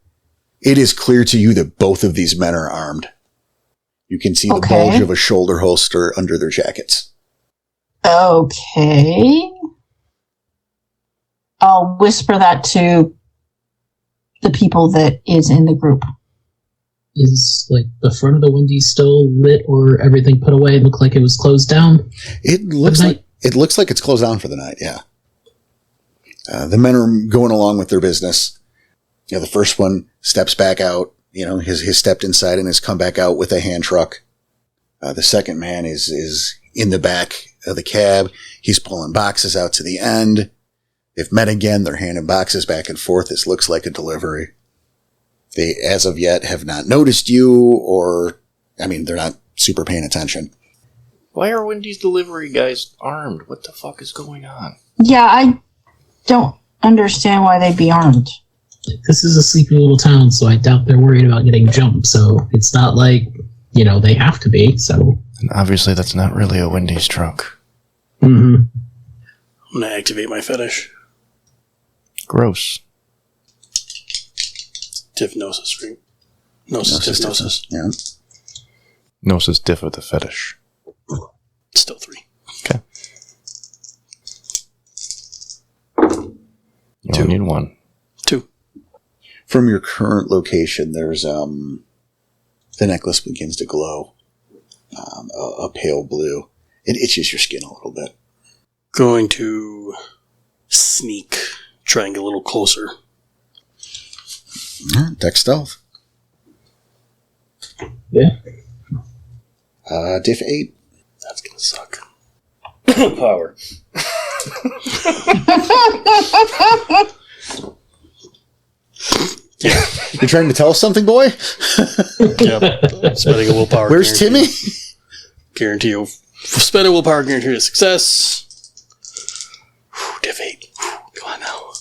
it is clear to you that both of these men are armed. You can see the Okay. bulge of a shoulder holster under their jackets. Okay. I'll whisper that to the people that is in the group. Is like the front of the Wendy's still lit, or everything put away and looked like it was closed down? It looks night? like it's closed down for the night. Yeah. The men are going along with their business. You know, the first one steps back out. You know, has stepped inside and has come back out with a hand truck. The second man is in the back of the cab. He's pulling boxes out to the end. They've met again. They're handing boxes back and forth. This looks like a delivery. They, as of yet, have not noticed you, or, I mean, they're not super paying attention. Why are Wendy's delivery guys armed? What the fuck is going on? Yeah, I don't understand why they'd be armed. This is a sleepy little town, so I doubt they're worried about getting jumped. So it's not like, they have to be. So And obviously that's not really a Wendy's truck. mm-hmm. I'm going to activate my fetish. Gross. Hypnosis, right? Gnosis, hypnosis. Yeah. Gnosis diff with the fetish. Still 3. Okay. You 2. only need 1. 2. From your current location, there's the necklace begins to glow, a pale blue. It itches your skin a little bit. Going to sneak, try and get a little closer. Dex stealth. Yeah. Diff 8. That's going to suck. Power. Yeah. You're trying to tell us something, boy? Yep. Spending a willpower. Where's guarantee. Timmy? Guarantee you. Spend a willpower guarantee to success. Whew, diff 8. Whew, come on now.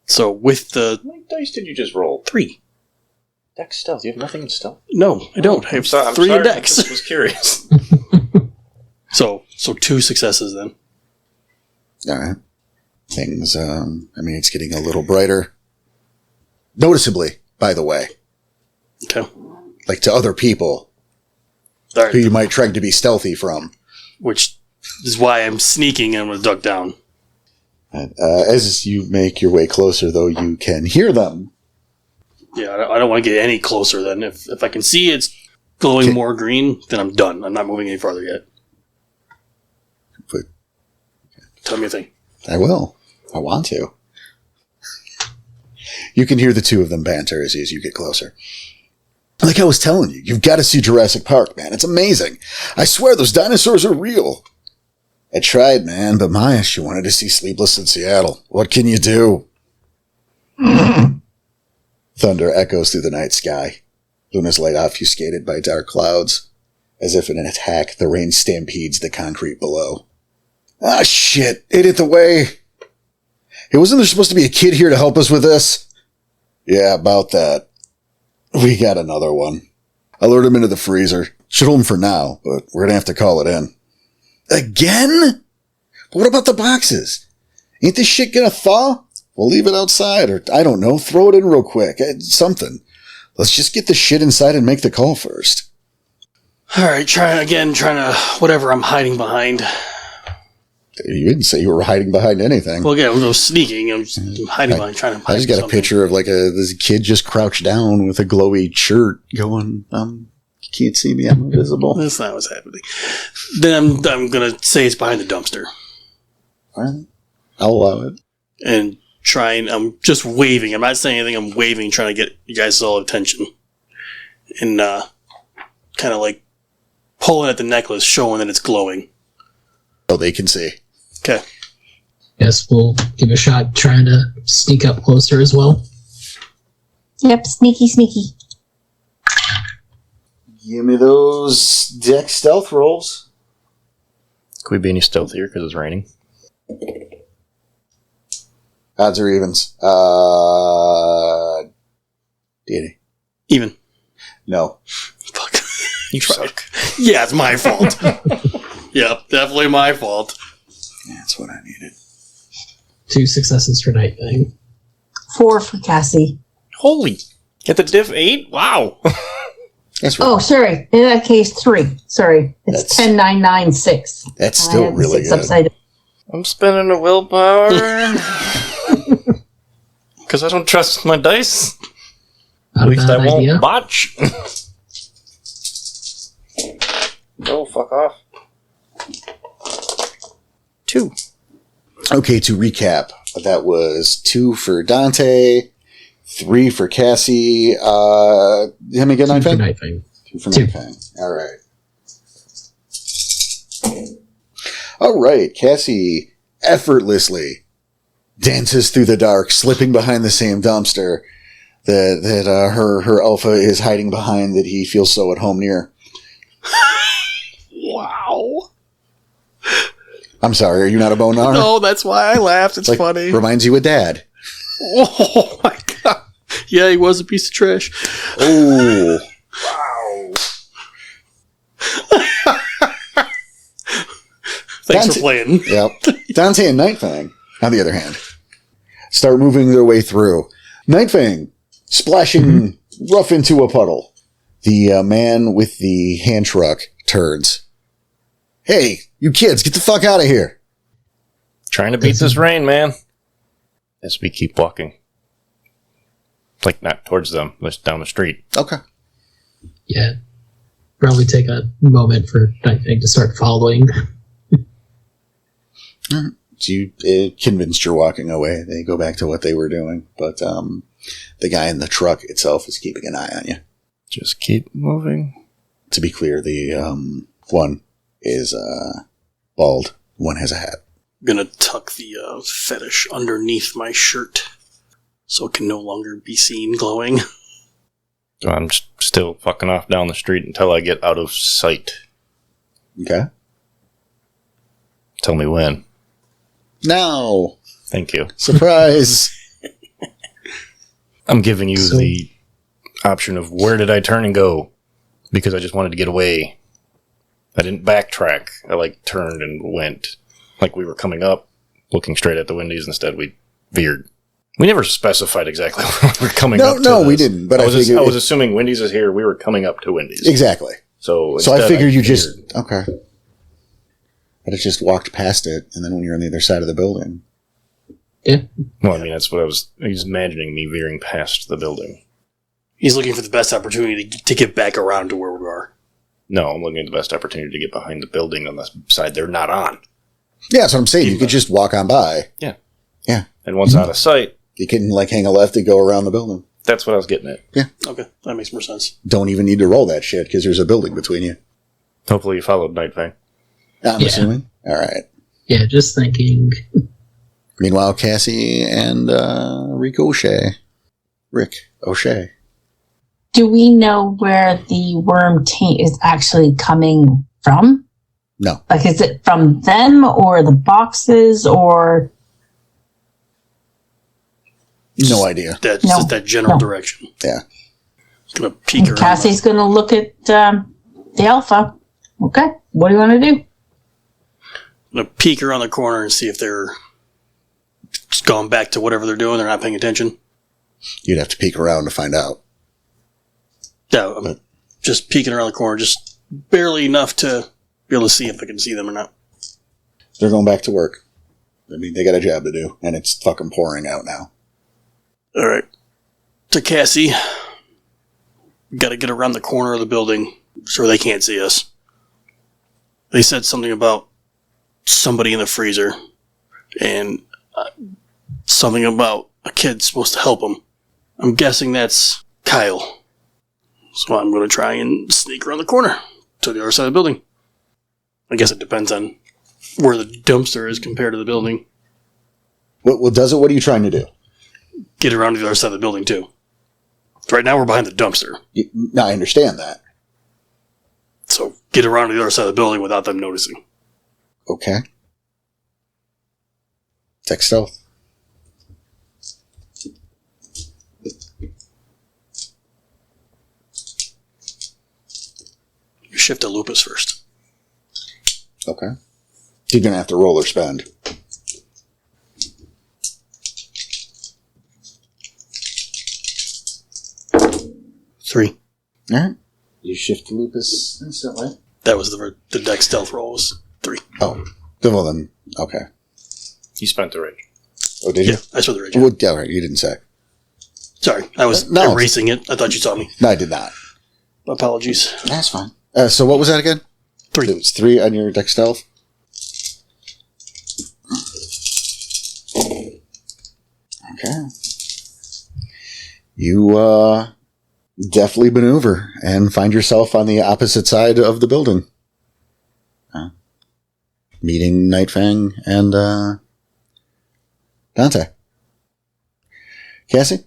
So with the How many dice did you just roll? 3. Dex stealth. You have nothing in stealth? No, I don't. I have 3 in dex. I just was curious. So 2 successes then. All right. Things, it's getting a little brighter. Noticeably, by the way. Okay. Like to other people All right. who you might try to be stealthy from. Which is why I'm sneaking and I'm going to duck down. As you make your way closer, though, you can hear them. Yeah, I don't want to get any closer then. If I can see it's glowing Okay. more green, then I'm done. I'm not moving any farther yet. But Tell me a thing. I will. I want to. You can hear the two of them banter as you get closer. Like I was telling you, you've got to see Jurassic Park, man. It's amazing. I swear those dinosaurs are real. I tried, man, but Maya, she wanted to see Sleepless in Seattle. What can you do? Thunder echoes through the night sky. Luna's light obfuscated by dark clouds. As if in an attack, the rain stampedes the concrete below. Ah, shit. It hit the way. Hey, wasn't there supposed to be a kid here to help us with this? Yeah, about that. We got another one. I lured him into the freezer. Should hold him for now, but we're gonna have to call it in. Again? What about the boxes? Ain't this shit gonna thaw? We'll leave it outside, or I don't know, throw it in real quick. Something. Let's just get the shit inside and make the call first. Alright, trying to, whatever I'm hiding behind. You didn't say you were hiding behind anything. Well, yeah, I was sneaking. I'm hiding behind, trying to hide I just got something. a picture of like this kid just crouched down with a glowy shirt going, you can't see me, I'm invisible. That's not what's happening. Then I'm going to say it's behind the dumpster. All right. I'll allow it. And I'm just waving. I'm not saying anything. I'm waving, trying to get you guys all attention. And kind of like pulling at the necklace, showing that it's glowing. Oh, they can see. Okay. Guess we'll give a shot trying to sneak up closer as well. Yep, sneaky, sneaky. Give me those deck stealth rolls. Could we be any stealthier because it's raining? Odds or evens? Danny. Even. No. Fuck. You suck. Yeah, it's my fault. Yep, definitely my fault. That's what I needed. 2 successes for Night Thing. 4 for Cassie. Holy. Get the diff 8? Wow. That's right. Oh, sorry. In that case, 3. Sorry. It's That's- 10, 9, 9, 6. That's I still had the really 6 good. upside down. I'm spending a willpower. Because I don't trust my dice. Not At a least bad I won't idea. botch. Oh, fuck off. 2. Okay, to recap, that was 2 for Dante, 3 for Cassie. How many get 2 Night for Fang? Night Thing. 2 for 2. Night Fang. All right. All right, Cassie effortlessly dances through the dark, slipping behind the same dumpster that her alpha is hiding behind that he feels so at home near. Wow. I'm sorry, are you not a bonar? No, that's why I laughed. It's Like, funny. reminds you of Dad. Oh my god. Yeah, he was a piece of trash. Oh. Thanks Dante- for playing. Yep. Dante and Nightfang, on the other hand, start moving their way through. Nightfang splashing rough into a puddle. The man with the hand truck turns. Hey, you kids, get the fuck out of here. Trying to beat this rain, man. As we keep walking. Like, not towards them, just down the street. Okay. Yeah. Probably take a moment for Night Thing to start following. So you convinced you're walking away. They go back to what they were doing. But the guy in the truck itself is keeping an eye on you. Just keep moving. To be clear, the one is bald. One has a hat. I'm gonna tuck the fetish underneath my shirt so it can no longer be seen glowing. So I'm still fucking off down the street until I get out of sight. Okay. Tell me when. Now. Thank you. Surprise. I'm giving you So- the option of where did I turn and go? Because I just wanted to get away. I didn't backtrack. I turned and went. Like we were coming up, looking straight at the Wendy's. Instead, we veered. We never specified exactly where we were coming up to. No, we this. didn't. But I I was figured assuming Wendy's is here. We were coming up to Wendy's. exactly. So So I instead figured you veered. just okay. But it just walked past it, and then when you're on the other side of the building, Yeah. Well, I mean, that's what I was imagining me veering past the building. He's looking for the best opportunity to get back around to where we are. No, I'm looking at the best opportunity to get behind the building on the side they're not on. yeah, that's what I'm saying. You could just walk on by. And once out of sight, You can hang a left and go around the building. that's what I was getting at. Okay, that makes more sense. Don't even need to roll that shit because there's a building between you. Hopefully you followed Night Fang. I'm Yeah. assuming. All right. Yeah, just thinking. Meanwhile, Cassie and Rick O'Shea. Do we know where the worm taint is actually coming from? No. Like, is it from them or the boxes or? No idea. That's No. just that general No. direction. Yeah. Gonna peek around. Cassie's going to look at the alpha. Okay, what do you want to do? Gonna peek around the corner and see if they're just gone back to whatever they're doing. They're not paying attention. You'd have to peek around to find out. Yeah, I'm just peeking around the corner, just barely enough to be able to see if I can see them or not. They're going back to work. I mean, they got a job to do, and it's fucking pouring out now. All right. To Cassie, we got to get around the corner of the building so they can't see us. They said something about somebody in the freezer and something about a kid supposed to help them. I'm guessing that's Kyle. So I'm going to try and sneak around the corner to the other side of the building. I guess it depends on where the dumpster is compared to the building. What does it? What are you trying to do? Get around to the other side of the building, too. Right now, we're behind the dumpster. No, I understand that. So, get around to the other side of the building without them noticing. Okay. Tech stealth. You shift to Lupus first. Okay. You're going to have to roll or spend. Three. All right. You shift to Lupus instantly. That was the deck stealth roll was 3. Oh. Well then, okay. You spent the rage. Oh, did you? Yeah, I saw the rage. Well, yeah, right. You didn't say. Sorry, I was No. erasing it. I thought you saw me. No, I did not. Apologies. That's fine. So what was that again? 3. It was 3 on your deck stealth? Okay. You, deftly maneuver and find yourself on the opposite side of the building. Meeting Nightfang and, Dante. Cassie?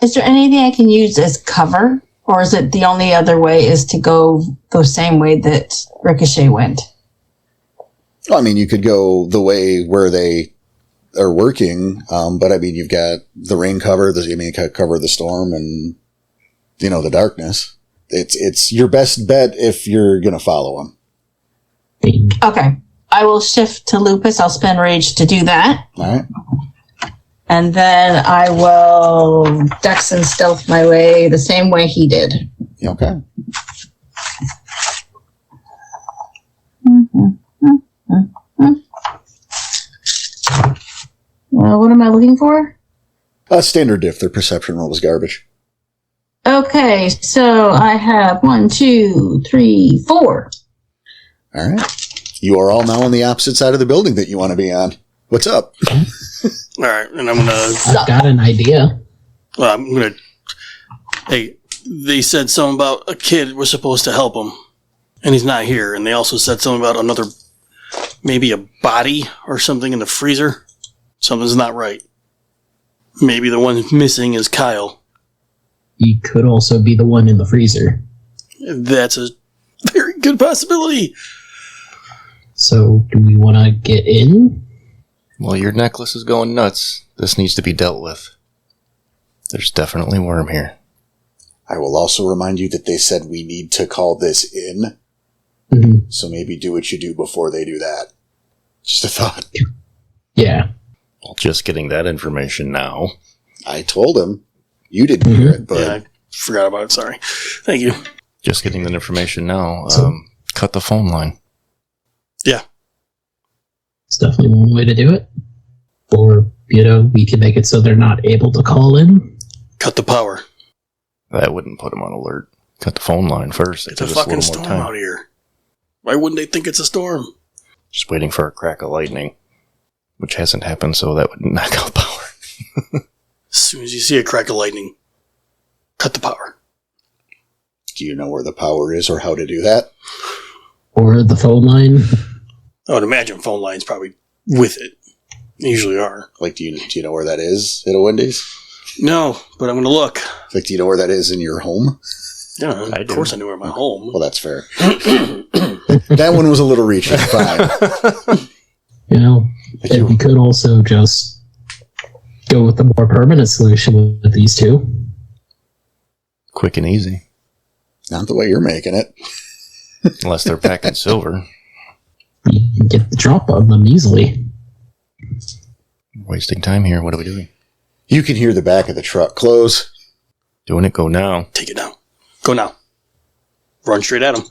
Is there anything I can use as cover? Or is it the only other way is to go the same way that Ricochet went? Well, I mean, you could go the way where they are working, but I mean, you've got the rain cover, cover the storm and, the darkness. It's your best bet if you're going to follow them. Okay. I will shift to Lupus. I'll spend rage to do that. All right. And then I will Dex and stealth my way the same way he did. Okay. What am I looking for? Standard diff. Their perception roll was garbage. Okay, so I have 1, 2, 3, 4. All right. You are all now on the opposite side of the building that you want to be on. What's up? All right, and I'm gonna. I've got an idea. Well, I'm gonna. Hey, they said something about a kid was supposed to help him, and he's not here. And they also said something about another, maybe a body or something in the freezer. Something's not right. Maybe the one missing is Kyle. He could also be the one in the freezer. That's a very good possibility. So, do we want to get in? Well, your necklace is going nuts. This needs to be dealt with. There's definitely worm here. I will also remind you that they said we need to call this in. Mm-hmm. So maybe do what you do before they do that. Just a thought. Yeah. Well, just getting that information now. I told him. You didn't hear it, but... Yeah, I forgot about it. Sorry. Thank you. Just getting that information now. So- Cut the phone line. Yeah. It's definitely one way to do it. Or, we can make it so they're not able to call in. Cut the power. That wouldn't put them on alert. Cut the phone line first. It's a fucking storm out here. Why wouldn't they think it's a storm? Just waiting for a crack of lightning, which hasn't happened, so that would knock out power. As soon as you see a crack of lightning, cut the power. Do you know where the power is or how to do that? Or the phone line. I would imagine phone lines probably with it. They usually are. Like, do you know where that is at a Wendy's? No, but I'm going to look. Like, do you know where that is in your home? Yeah, I of do. course I knew where my home. Well, that's fair. That one was a little reaching. Fine. And we could also just go with the more permanent solution with these two. Quick and easy. Not the way you're making it. Unless they're packing silver. You can get the drop on them easily. Wasting time here. What are we doing? You can hear the back of the truck close. Doing it. Go now. Take it now. Go now. Run straight at him.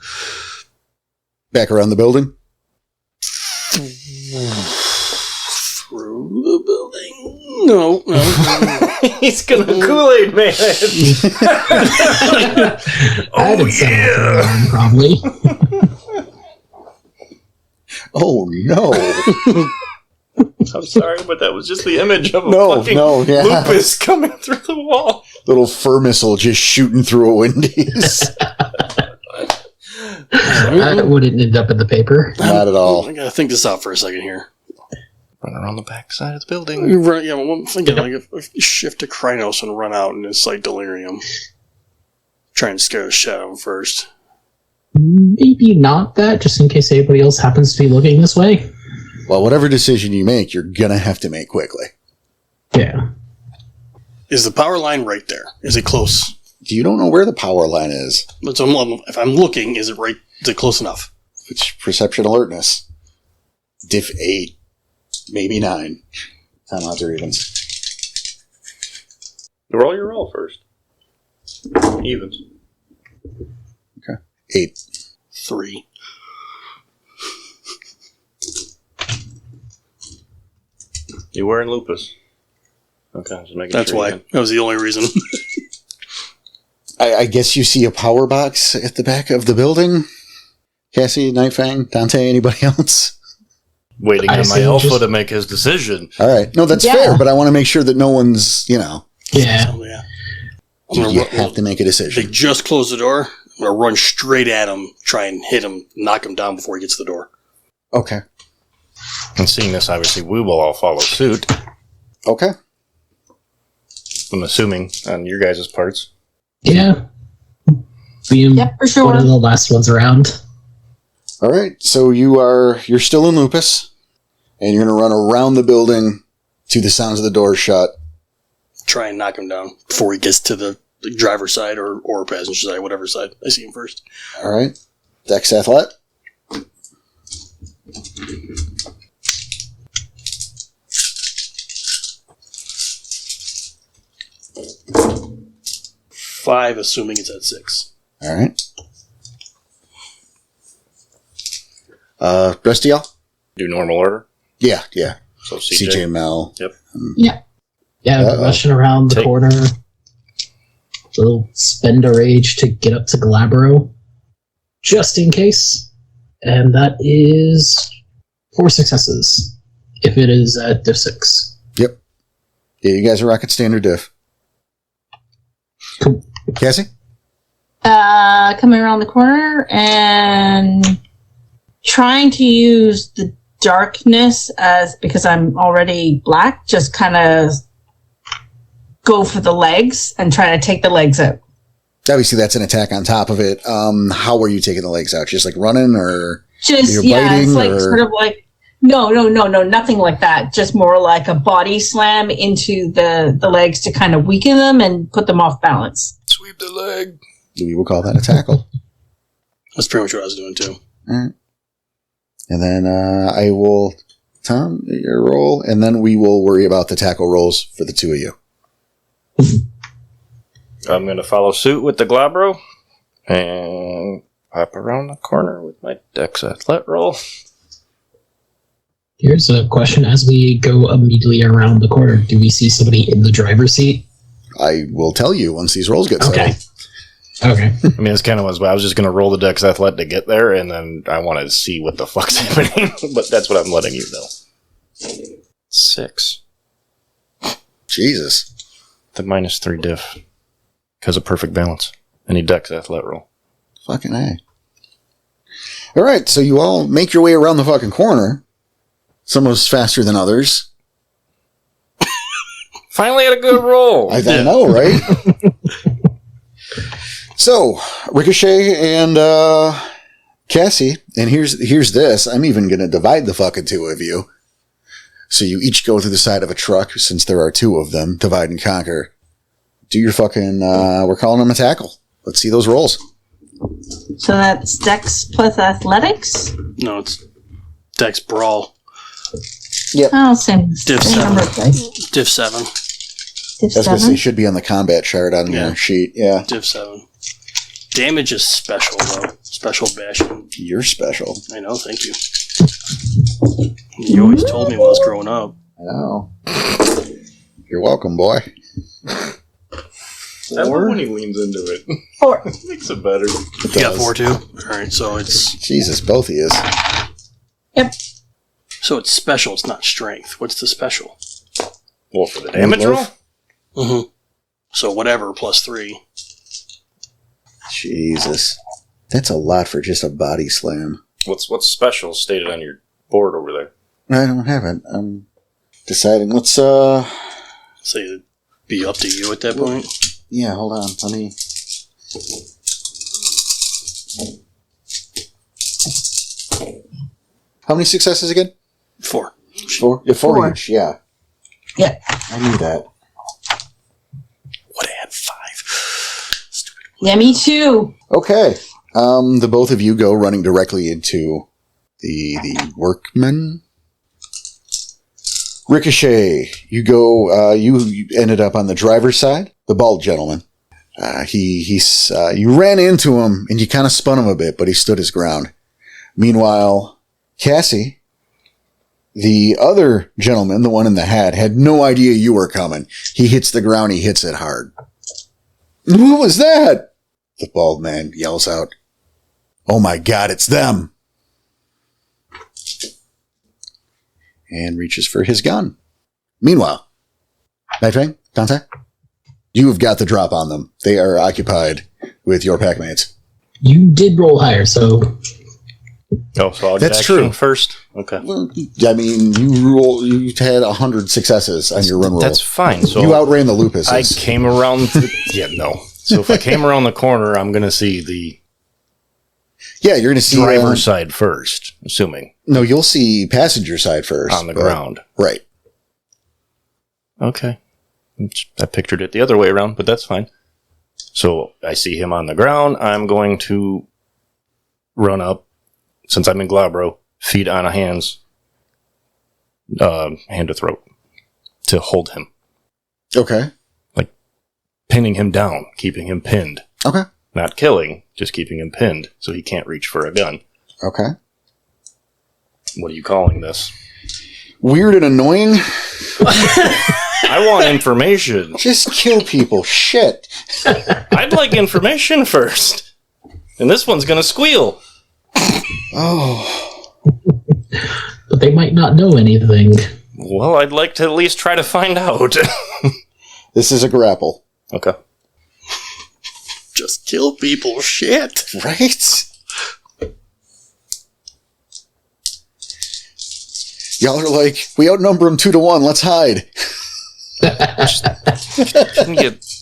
Back around the building. Through the building. No. He's gonna Kool-Aid man. That'd settle for them, probably. Oh, no. I'm sorry, but that was just the image of a yeah. lupus coming through the wall. Little fur missile just shooting through a Wendy's. That wouldn't end up in the paper. Not at all. I gotta think this out for a second here. Run around the back side of the building. You're right, yeah, well, I'm thinking like if you shift to Krynos and run out and it's like delirium. Trying to scare the shit out of him first. Maybe not that, just in case anybody else happens to be looking this way. Well, whatever decision you make, you're gonna have to make quickly. Yeah. Is the power line right there? Is it close? You don't know where the power line is. But so if I'm looking, is it right? Is it close enough? It's perception alertness. Diff 8. Maybe 9. Time odds or evens. Roll your roll first. Evens. Okay. 8. 3. You were in lupus. Okay, just making That's sure. why. That was the only reason. I guess you see a power box at the back of the building. Cassie, Nightfang, Dante, anybody else? Waiting I on my see, alpha just- to make his decision. All right. No, that's Yeah. fair, but I want to make sure that no one's, Yeah. So, yeah. I'm gonna you run- have to make a They decision. just closed the door. I'm gonna run straight at him, try and hit him, knock him down before he gets to the door. Okay. And seeing this, obviously, we will all follow suit. Okay. I'm assuming on your guys' parts. Yeah. Being Yep, for sure. one of the last ones around. All right. So you're still in lupus, and you're going to run around the building to the sounds of the door shut. Try and knock him down before he gets to the driver's side or passenger side, whatever side I see him first. All right. Dex Athlete. Five, assuming it's at 6. All right. Rest of y'all? Do normal order. Yeah. So CJ, CJ. Mel. Yeah, Uh-oh. rushing around the Take- corner. We'll spend a rage to get up to Galabro, just in case. And that is 4 successes, if it is at diff 6. Yep. Yeah, you guys are rocket standard diff. Cool. Cassie? Coming around the corner and trying to use the darkness as, because I'm already black, just kind of go for the legs and try to take the legs out. Obviously, that's an attack on top of it. How are you taking the legs out? Just like running, or Just, You're yeah, biting, it's like or- sort of like, no, nothing like that. Just more like a body slam into the legs to kind of weaken them and put them off balance. Sweep the leg. we will call that a tackle. That's pretty much what I was doing too. All right. And then I will, Tom, your roll, and then we will worry about the tackle rolls for the two of you. I'm going to follow suit with the Glabro and hop around the corner with my Dex Athlete roll. Here's a question. As we go immediately around the corner, do we see somebody in the driver's seat? I will tell you once these rolls get Okay. settled. Okay. I mean, it's kind of was, but I was just going to roll the Dex Athlete to get there, and then I wanted to see what the fuck's happening. But that's what I'm letting you know. 6. Jesus. The -3 diff. Because of perfect balance. Any Dex Athlete roll. Fucking A. All right, so you all make your way around the fucking corner. Some of us faster than others. Finally had a good roll! I know, right? So, Ricochet and Cassie, and here's this. I'm even going to divide the fucking two of you. So you each go through the side of a truck, since there are two of them. Divide and conquer. Do your fucking, we're calling them a tackle. Let's see those rolls. So that's Dex plus Athletics. No, it's Dex Brawl. Oh, same. Div same 7. number of dice. Div 7. Div I was going to say, 7. should be on the combat chart on Yeah. your sheet. Yeah. Div 7. Damage is special, though. Special bashing. You're special. I know, thank you. You always told me when I was growing up. I know. You're welcome, boy. I love when he leans into it. 4. Makes it better. You got 4 too? Alright, so it's Jesus, both of you. Yep. so it's special, it's not strength. What's the special? Well, for the damage roll? Mm-hmm. So whatever plus 3. Jesus. That's a lot for just a body slam. What's special stated on your board over there? I don't have it. I'm deciding. Let's, So it'd be up to you at that point? Yeah, hold on. Let me... How many successes again? 4. 4? Yeah, 4 4. each, yeah. Yeah. I knew that. Would have had 5. Stupid. Yeah, me too. Okay. The both of you go running directly into the workmen. Ricochet, you go, you ended up on the driver's side, the bald gentleman. You ran into him and you kind of spun him a bit, but he stood his ground. Meanwhile, Cassie, the other gentleman, the one in the hat, had no idea you were coming. He hits the ground, he hits it hard. What was that? The bald man yells out, "Oh my God, it's them!" And reaches for his gun. Meanwhile, Nightfang, Dante, you have got the drop on them. They are occupied with your packmates. You did roll higher, so Oh, so I'll That's get true. action first? Okay. Well, I mean, you had 100 successes on your run roll. That's fine. So you outran the lupuses. I came around... yeah, no. So if I came around the corner, I'm going to see the Yeah, you're going to see... driver's side first, assuming. No, you'll see passenger side first. On the ground. Right. Okay. I pictured it the other way around, but that's fine. So I see him on the ground. I'm going to run up, since I'm in Glabro, feet on hands, hand to throat, to hold him. Okay. Like, pinning him down, keeping him pinned. Okay. Not killing, just keeping him pinned, so he can't reach for a gun. Okay. What are you calling this? Weird and annoying? I want information. Just kill people. Shit. I'd like information first. And this one's gonna squeal. Oh. but they might not know anything. Well, I'd like to at least try to find out. This is a grapple. Okay. Just kill people. Shit. Right? Y'all are like, we outnumber them 2-1. Let's hide.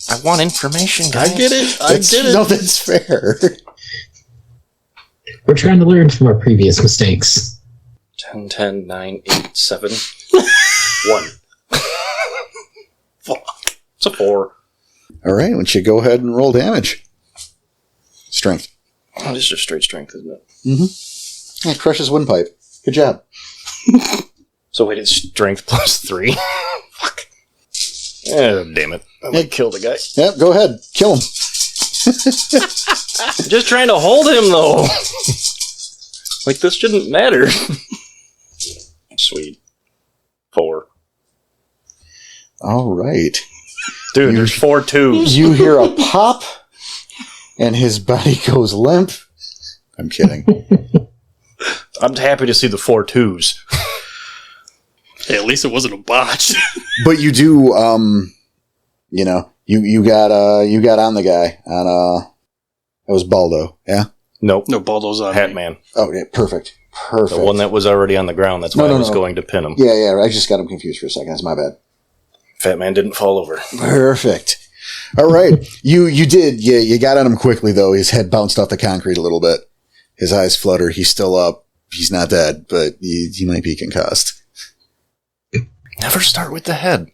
I want information, guys. I get it. I get it. No, that's fair. We're trying to learn from our previous mistakes. 10, 10, 9, 8, 7, 1. Fuck. It's a 4. All right, why don't you go ahead and roll damage? Strength. Oh, this is just straight strength, isn't it? Mm-hmm. Yeah, crushes windpipe. Good job. So wait, it's strength plus 3? Fuck. Damn it. I'm gonna kill the guy. Yep, go ahead. Kill him. I'm just trying to hold him, though. Like, this shouldn't matter. Sweet. 4. All right. Dude, there's 4 2s. You hear a pop, and his body goes limp. I'm kidding. I'm happy to see the 4 2s. Hey, at least it wasn't a botch. But you do, you got on the guy on, it was Baldo, yeah? Nope. No, Baldo's on Hat me. Man. Oh, yeah, perfect. Perfect. The one that was already on the ground. That's why I was going to pin him. Yeah, I just got him confused for a second. That's my bad. Fat Man didn't fall over. Perfect. All right. You did. Yeah, you got on him quickly, though. His head bounced off the concrete a little bit. His eyes flutter. He's still up. He's not dead, but he might be concussed. Never start with the head.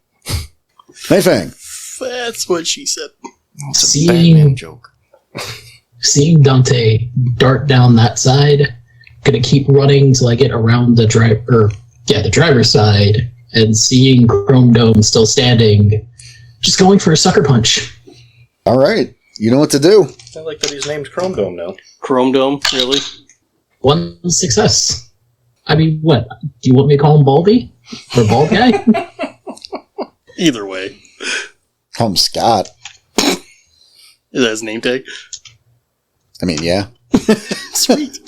Nightfang. That's what she said. It's a Seeing- Batman joke. Seeing Dante dart down that side, gonna keep running till I get around the driver's side, and seeing Chrome Dome still standing, just going for a sucker punch. All right. You know what to do. I like that his name's Chrome Dome now. Chrome Dome, really? 1 success. I mean, what? Do you want me to call him Baldy? Or Bald Guy? Either way. Call him Scott. Is that his name tag? I mean, yeah. Sweet.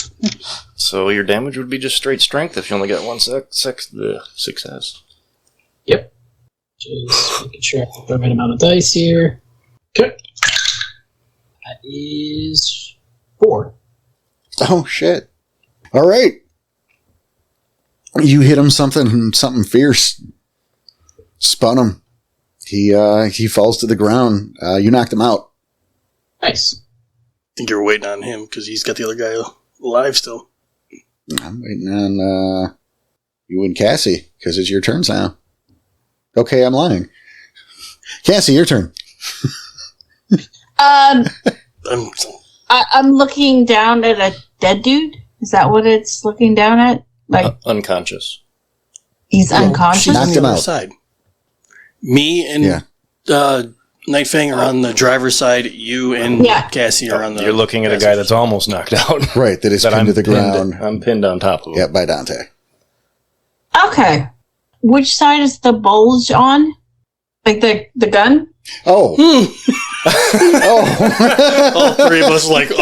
So your damage would be just straight strength if you only got 1 success. Yep. Just making sure I have the right amount of dice here. Okay. That is 4. Oh, shit. All right. You hit him something fierce. Spun him. He falls to the ground. You knocked him out. Nice. I think you're waiting on him because he's got the other guy alive still. I'm waiting on you and Cassie because it's your turns now. Okay, I'm lying. Cassie, your turn. I'm I'm looking down at a dead dude. Is that what it's looking down at? Like Unconscious. he's unconscious. She's on Knocked the him other out. side. Me and Night Fang are on the driver's side. You and Cassie are on the... You're looking at a guy that's almost knocked out. Right, that is pinned to the ground. I'm pinned on top of him. Yeah, by Dante. Okay. Which side is the bulge on? Like the gun? Oh. Oh. All three of us like, The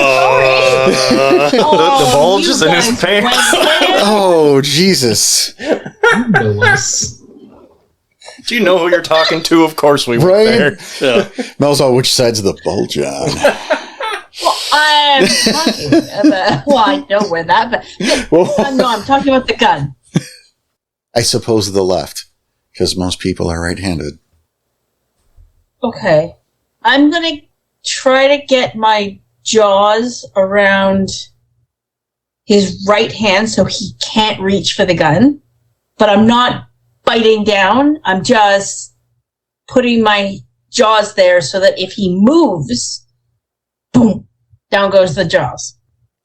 bulge is in his pants. Oh, Jesus. Do you know who you're talking to? Of course we were there. yeah. Mel's all, which side's the bulge on? I'm talking about, well, I know where that, but no, I'm talking about the gun. I suppose the left, because most people are right-handed. Okay. I'm going to try to get my jaws around his right hand so he can't reach for the gun, but I'm not biting down. I'm just putting my jaws there so that if he moves, boom, down goes the jaws.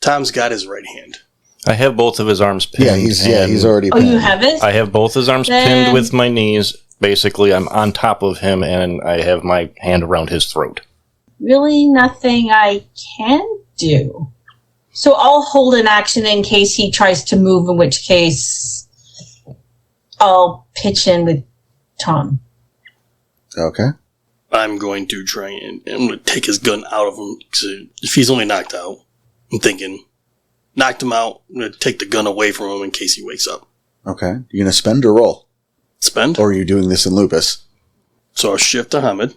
Tom's got his right hand. I have both of his arms pinned. Yeah, he's already Oh, pinned. you have it? I have both his arms pinned with my knees. Basically, I'm on top of him, and I have my hand around his throat. Really nothing I can do. So I'll hold an action in case he tries to move, in which case I'll pitch in with Tom. Okay. I'm going to try and I'm going to take his gun out of him. So if he's only knocked out, I'm thinking, knocked him out, I'm going to take the gun away from him in case he wakes up. Okay. You going to spend or roll? Spend? Or are you doing this in Lupus? So I'll shift to Hamid.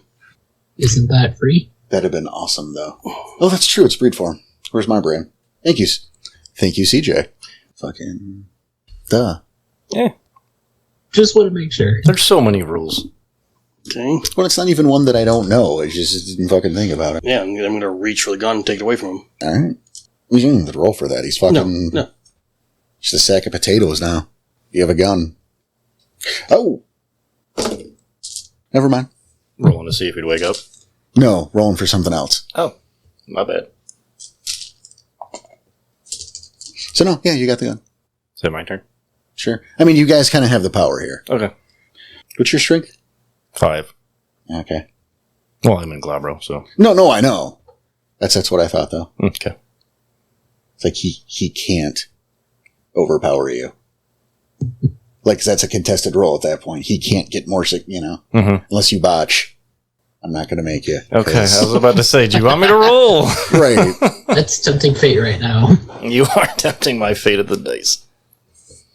Isn't that free? That'd have been awesome, though. Oh, that's true. It's breed form. Where's my brain? Thank you. Thank you, CJ. Fucking... Duh. Yeah. Just want to make sure. There's so many rules. Okay. Well, it's not even one that I don't know. I just didn't fucking think about it. Yeah, I'm going to reach for the gun and take it away from him. All right. You don't have to roll for that. He's fucking... No. Just a sack of potatoes now. You have a gun. Oh! Never mind. Rolling to see if he'd wake up. No, rolling for something else. Oh, my bad. So no, yeah, you got the gun. Is it my turn? Sure. I mean, you guys kind of have the power here. Okay. What's your strength? 5. Okay. Well, I'm in Glabro, so. No, I know. That's what I thought, though. Okay. It's like he can't overpower you. Like, 'cause that's a contested roll at that point. He can't get more sick, unless you botch. I'm not going to make you. Okay, I was about to say, do you want me to roll? Right. That's tempting fate right now. You are tempting my fate of the dice.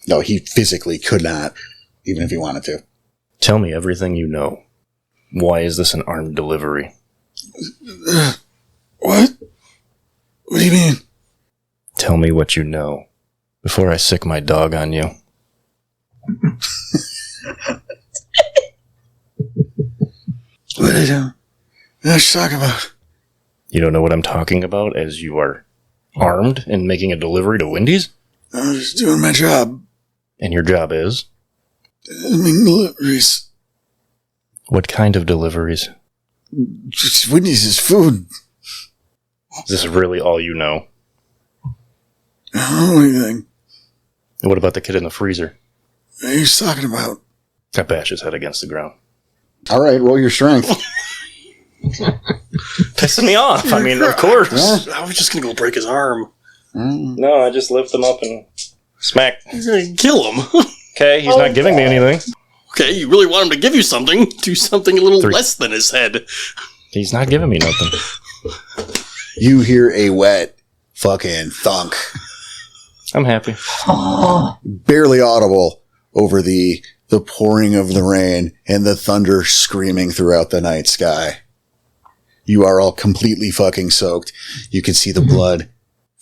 No, he physically could not, even if he wanted to. Tell me everything you know. Why is this an armed delivery? What? What do you mean? Tell me what you know before I sick my dog on you. What are you talking about? You don't know what I'm talking about as you are armed and making a delivery to Wendy's? I'm just doing my job. And your job is? Doing deliveries. What kind of deliveries? Just Wendy's is food. Is this really all you know? I don't know anything. And what about the kid in the freezer? What are you talking about? I bash his head against the ground. All right, roll your strength. Pissing me off. I mean, of course. Yeah. I was just going to go break his arm. No, I just lift him up and smack. You're going to kill him. Okay, he's not giving me anything. Okay, you really want him to give you something. Do something a little less than his head. He's not giving me nothing. You hear a wet fucking thunk. I'm happy. Barely audible over the pouring of the rain and the thunder screaming throughout the night sky. You are all completely fucking soaked. You can see the blood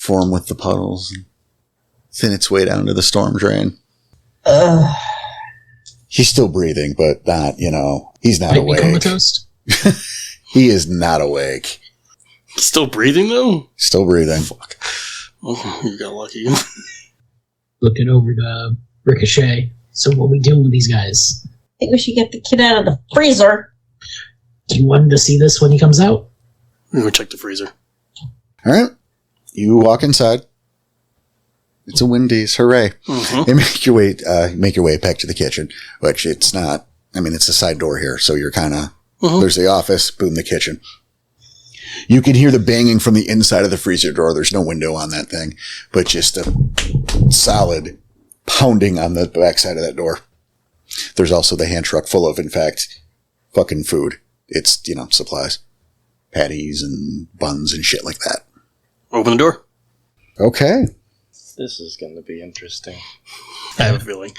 form with the puddles and thin its way down to the storm drain. He's still breathing, but not, he's not awake. Comatose? He is not awake. Still breathing, though? Still breathing. Fuck. Oh, you got lucky. Looking over to Ricochet. So what we doing with these guys? I think we should get the kid out of the freezer. Do you want him to see this when he comes out? I'm going to check the freezer. All right. You walk inside. It's a Wendy's. Hooray. Mm-hmm. And make your way back to the kitchen, which it's not. I mean, it's a side door here, so you're kind of, there's the office, boom, the kitchen. You can hear the banging from the inside of the freezer door. There's no window on that thing, but just a solid pounding on the backside of that door. There's also the hand truck full of, in fact, fucking food. It's, supplies. Patties and buns and shit like that. Open the door. Okay. This is going to be interesting. I have a feeling.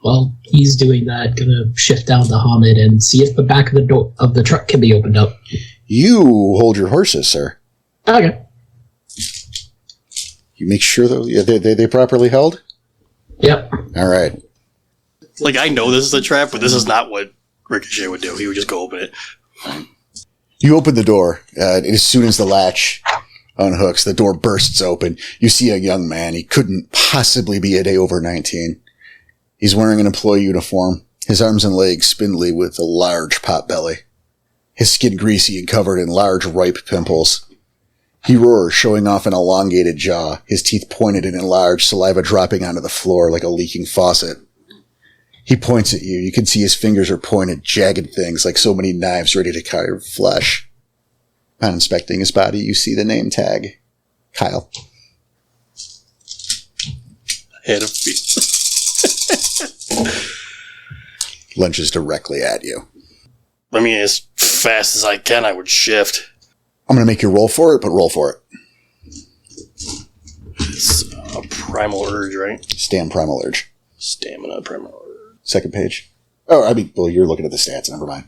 Well, he's doing that. Gonna shift down to Hamid and see if the back of the door of the truck can be opened up. You hold your horses, sir. Okay. You make sure they properly held? Yep. All right. Like, I know this is a trap, but this is not what Ricochet would do. He would just go open it. You open the door. As soon as the latch unhooks, the door bursts open. You see a young man. He couldn't possibly be a day over 19. He's wearing an employee uniform. His arms and legs spindly with a large pot belly. His skin greasy and covered in large, ripe pimples. He roars, showing off an elongated jaw, his teeth pointed and enlarged, saliva dropping onto the floor like a leaking faucet. He points at you. You can see his fingers are pointed, jagged things like so many knives ready to carve flesh. Upon inspecting his body, you see the name tag. Kyle. Head of feet. Lunges directly at you. I mean, as fast as I can, I would shift. I'm going to make you roll for it, but roll for it. It's a primal urge, right? Stand primal urge. Stamina, primal urge. Second page. Oh, you're looking at the stats. Never mind.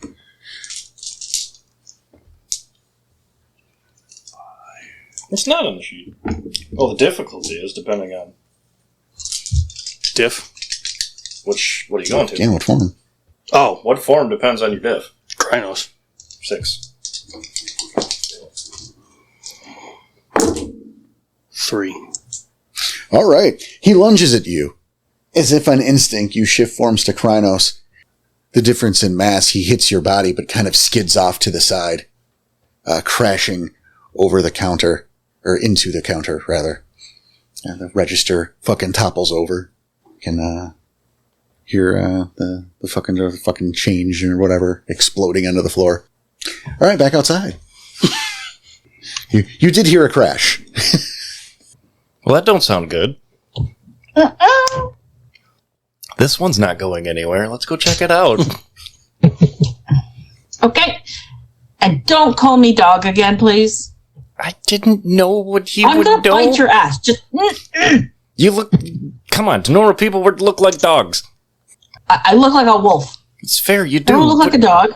It's not on the sheet. Oh, the difficulty is depending on Diff. what are you going to? Yeah, what form? Oh, What form depends on your diff? Krynos. 6. 3. All right. He lunges at you. As if on instinct, you shift forms to Krynos. The difference in mass, he hits your body, but kind of skids off to the side, crashing over the counter, or into the counter, rather. And the register fucking topples over. You can hear the fucking change or whatever exploding onto the floor. All right, back outside. You did hear a crash. Well, that don't sound good. This one's not going anywhere. Let's go check it out. Okay. And don't call me dog again, please. I didn't know what you I'm would gonna do. bite your ass. Just. You look... Come on, normal people would look like dogs. I look like a wolf. It's fair, you I do. don't look like a dog.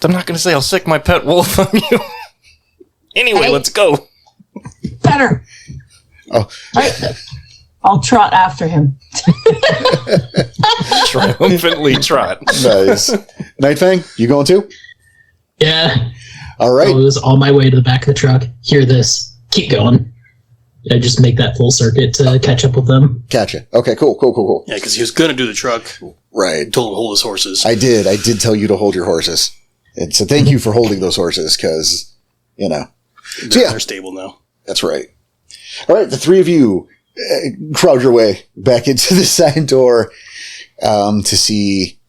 I'm not going to say I'll sick my pet wolf on you. Anyway, Hey. let's go. Better. Oh. I'll trot after him. Triumphantly trot. Nice. Nightfang, you going too? Yeah. All right. I was on my way to the back of the truck. Hear this. Keep going. I just make that full circuit to catch up with them. Gotcha. Okay, cool. Yeah, because he was going to do the truck. Right. Told him to hold his horses. I did tell you to hold your horses. And so thank you for holding those horses, because, They're stable now. That's right. All right, the three of you crowd your way back into the side door to see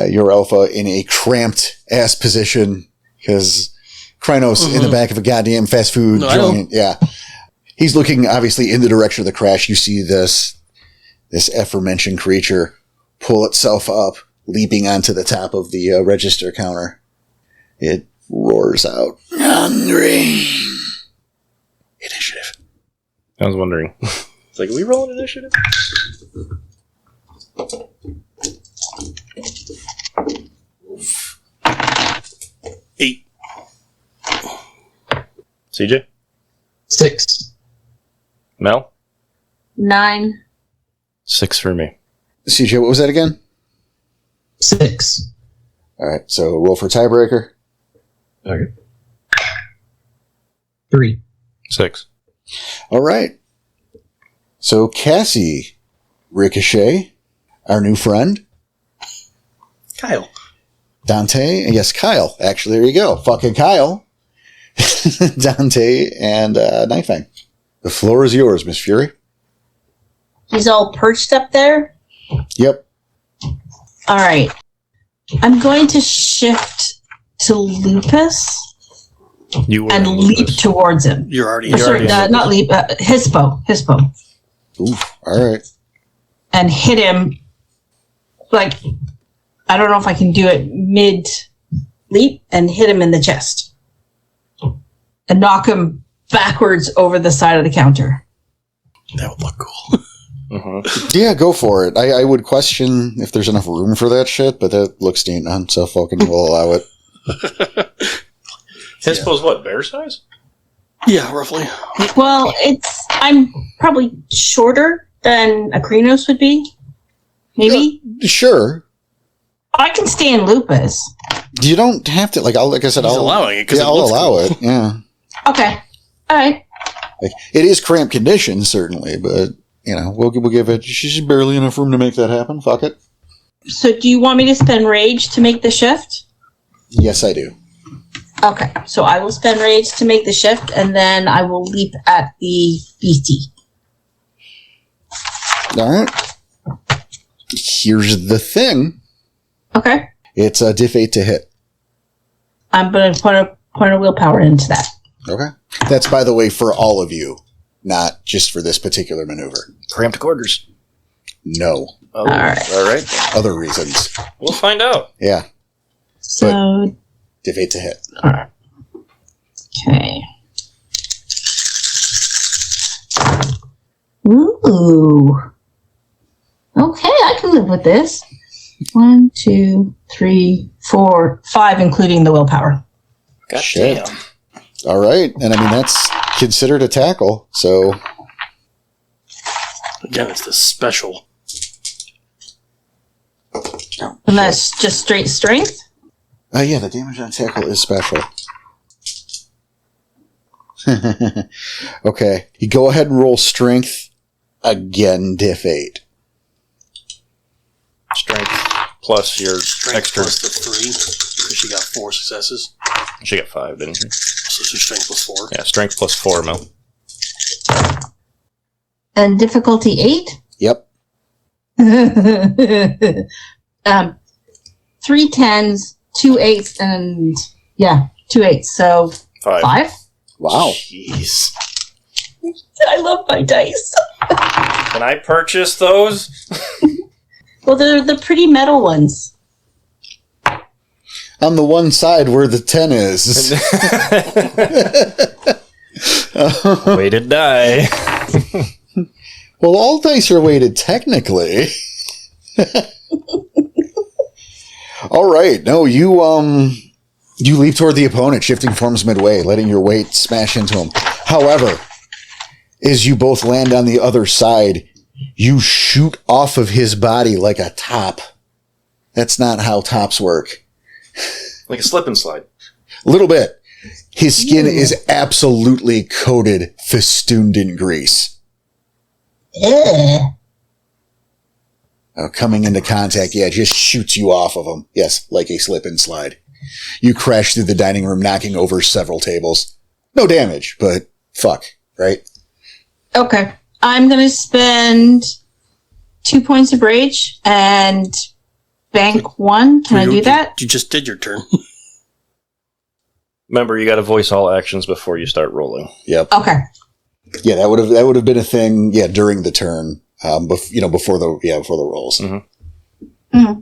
your alpha in a cramped ass position, because Krynos in the back of a goddamn fast food joint. Yeah. He's looking obviously in the direction of the crash. You see this aforementioned creature pull itself up, leaping onto the top of the register counter. It roars out, "Hungry!" Initiative. I was wondering. It's like, are we rolling initiative? Eight. CJ? 6. Mel? 9. 6 for me. CJ, what was that again? 6. All right, so roll for tiebreaker. Okay. 3. 6. All right. So Cassie, Ricochet, our new friend, Kyle. Dante, and yes, Kyle. Actually, there you go. Fucking Kyle. Dante and Nightfang. The floor is yours, Miss Fury. He's all perched up there. Yep. All right. I'm going to shift to Lupus You were and in leap Lupus. towards him. You're already Or sorry, not leap. Hispo. Oof. All right. And hit him. Like, I don't know if I can do it mid leap and hit him in the chest. And knock him backwards over the side of the counter. That would look cool. Yeah, go for it. I would question if there's enough room for that shit, but that looks neat, on, so fucking will allow it. Hispo's what, bear size? Yeah, roughly. Well, I'm probably shorter than a Krynos would be. Maybe. Sure. I can stand Lupus. You don't have to, like I said, He's allowing it because I'll allow it. Yeah. Okay. All right. Like, it is cramped conditions, certainly, but, you know, we'll give it, she's barely enough room to make that happen. Fuck it. So do you want me to spend rage to make the shift? Yes, I do. Okay. So I will spend rage to make the shift, and then I will leap at the beastie. All right. Here's the thing. Okay. It's a diff 8 to hit. I'm going to put a point of willpower into that. Okay. That's, by the way, for all of you, not just for this particular maneuver. Cramped quarters. No. Oh, All right. All right. Other reasons. We'll find out. Yeah. So, Diff 8 to hit. all right. Okay. Ooh. Okay, I can live with this. 1, 2, 3, 4, 5, including the willpower. God Shit. damn. All right. And I mean, that's considered a tackle. So, Again, it's the special. And that's just straight strength? yeah, the damage on tackle is special. Okay. You go ahead and roll strength again, diff 8. Strength plus your Strength extra. plus the 3, because she got 4 successes. She got 5, didn't she? So it's your strength plus 4. Yeah, strength plus 4, Mel. And difficulty 8? Yep. 3 10s, 2 8s, and 2 8s. So 5? Wow. Jeez. I love my dice. Can I purchase those? Well, they're the pretty metal ones. On the one side where the 10 is. Weighted die. Well, all dice are weighted technically. All right. No, you leap toward the opponent, shifting forms midway, letting your weight smash into him. However, as you both land on the other side, you shoot off of his body like a top. That's not how tops work. Like a slip and slide. A little bit. His skin is absolutely coated, festooned in grease. Coming into contact, just shoots you off of him. Yes, like a slip and slide. You crash through the dining room, knocking over several tables. No damage, but fuck, right? Okay. I'm going to spend 2 points of rage and bank 1. Can I do that? You just did your turn. Remember, you got to voice all actions before you start rolling. Yep. Okay. Yeah, that would have been a thing. Yeah, during the turn, before the rolls. Mm-hmm. Mm-hmm.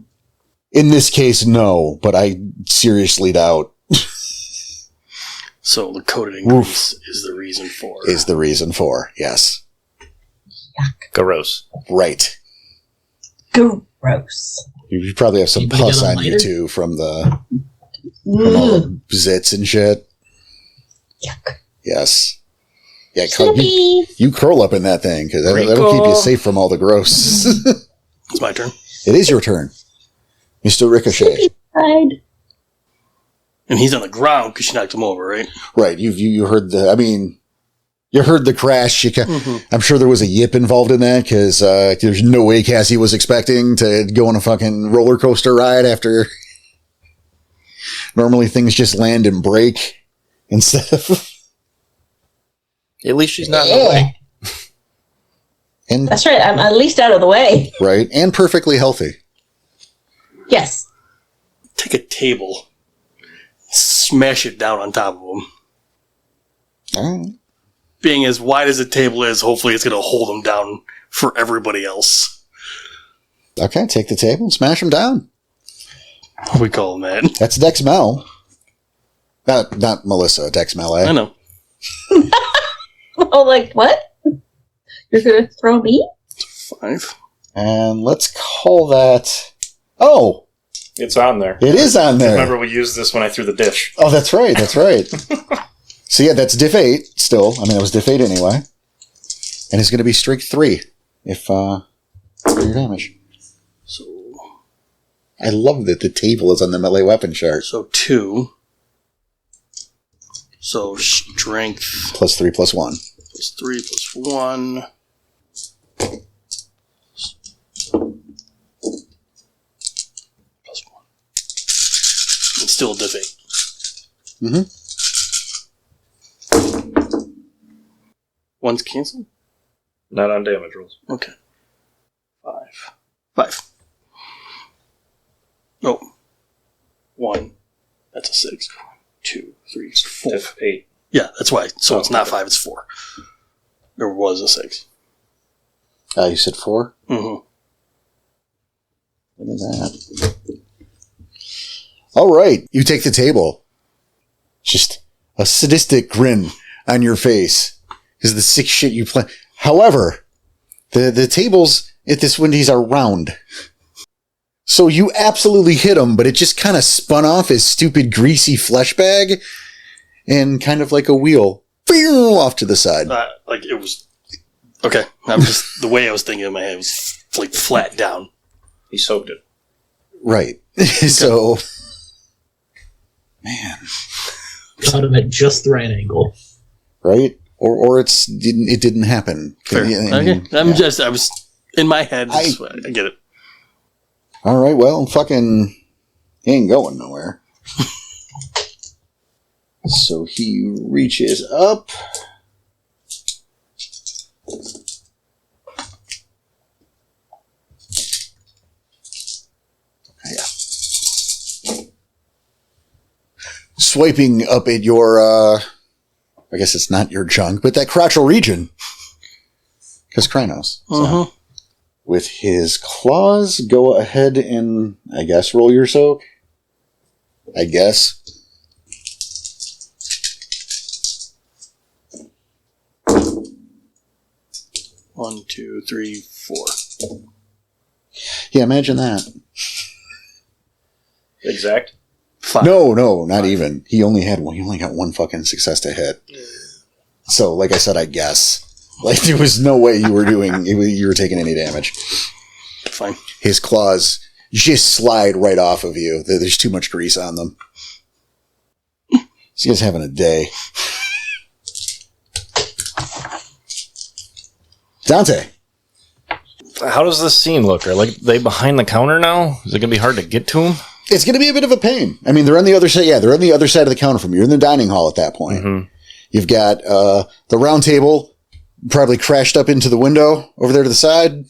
In this case, no, but I seriously doubt So the coated increase is the reason for. is the reason for. Yes, Gross. right. Gross. You probably have some Anybody pus got a on you lighter? too from all Ugh. the zits and shit. Yuck. Yes. Yeah, you curl up in that thing because that'll keep you safe from all the gross. It's my turn. It is your turn, Mr. Ricochet. Side. And he's on the ground because she knocked him over, right? Right. You heard you heard the crash. I'm sure there was a yip involved in that because there's no way Cassie was expecting to go on a fucking roller coaster ride after. Normally things just land and break instead of. At least she's not in the way. And, That's right. I'm at least out of the way. right. And perfectly healthy. Yes. Take a table, smash it down on top of him. All right. Being as wide as the table is, hopefully it's going to hold him down for everybody else. Okay, take the table and smash him down. We call him that. That's Dex Mel. Not Melissa, Dex Melee. I know. Oh, like, what? You're going to throw me? 5. And let's call that... Oh! It's on there. It is on there. Remember, we used this when I threw the dish. Oh, that's right. So yeah, that's diff 8 still. I mean, it was diff 8 anyway. And it's going to be strength 3 if for your damage. So I love that the table is on the melee weapon chart. So 2. So strength +3 +1. +3 +1. +1. It's still a diff 8. Mm-hmm. One's canceled? Not on damage rolls. Okay. 5. Oh. 1. That's a 6. 2, 3, 4. Diff 8. Yeah, that's why. So it's not okay. 5, it's 4. There was a 6. You said 4? Mm-hmm. Look at that. All right. You take the table. Just a sadistic grin on your face. Because the sick shit you play. However, the tables at this Wendy's are round. So you absolutely hit them, but it just kind of spun off his stupid greasy flesh bag and kind of like a wheel off to the side. Like it was... Okay. I'm just... the way I was thinking in my head was like flat down. He soaked it. Right. So... Man. Got him at just the right angle. Right? Or it didn't happen. Fair. Okay. I was in my head. I get it. All right. Well, fucking, he ain't going nowhere. So he reaches up. Yeah. Swiping up at your, I guess it's not your junk, but that crotchal region. Because Krynos. Uh-huh. So, with his claws, go ahead and, I guess, roll your soak. I guess. One, 2, 3, 4. Yeah, imagine that. Exact? 5. No, not even. He only had one. He only got one fucking success to hit. So, like I said, I guess. Like, there was no way you were taking any damage. Fine. His claws just slide right off of you. There's too much grease on them. This guy's having a day. Dante. How does this scene look? Are they behind the counter now? Is it going to be hard to get to them? It's going to be a bit of a pain. I mean, they're on the other side. Yeah, they're on the other side of the counter from you. You're in the dining hall at that point. Mm-hmm. You've got the round table probably crashed up into the window over there to the side.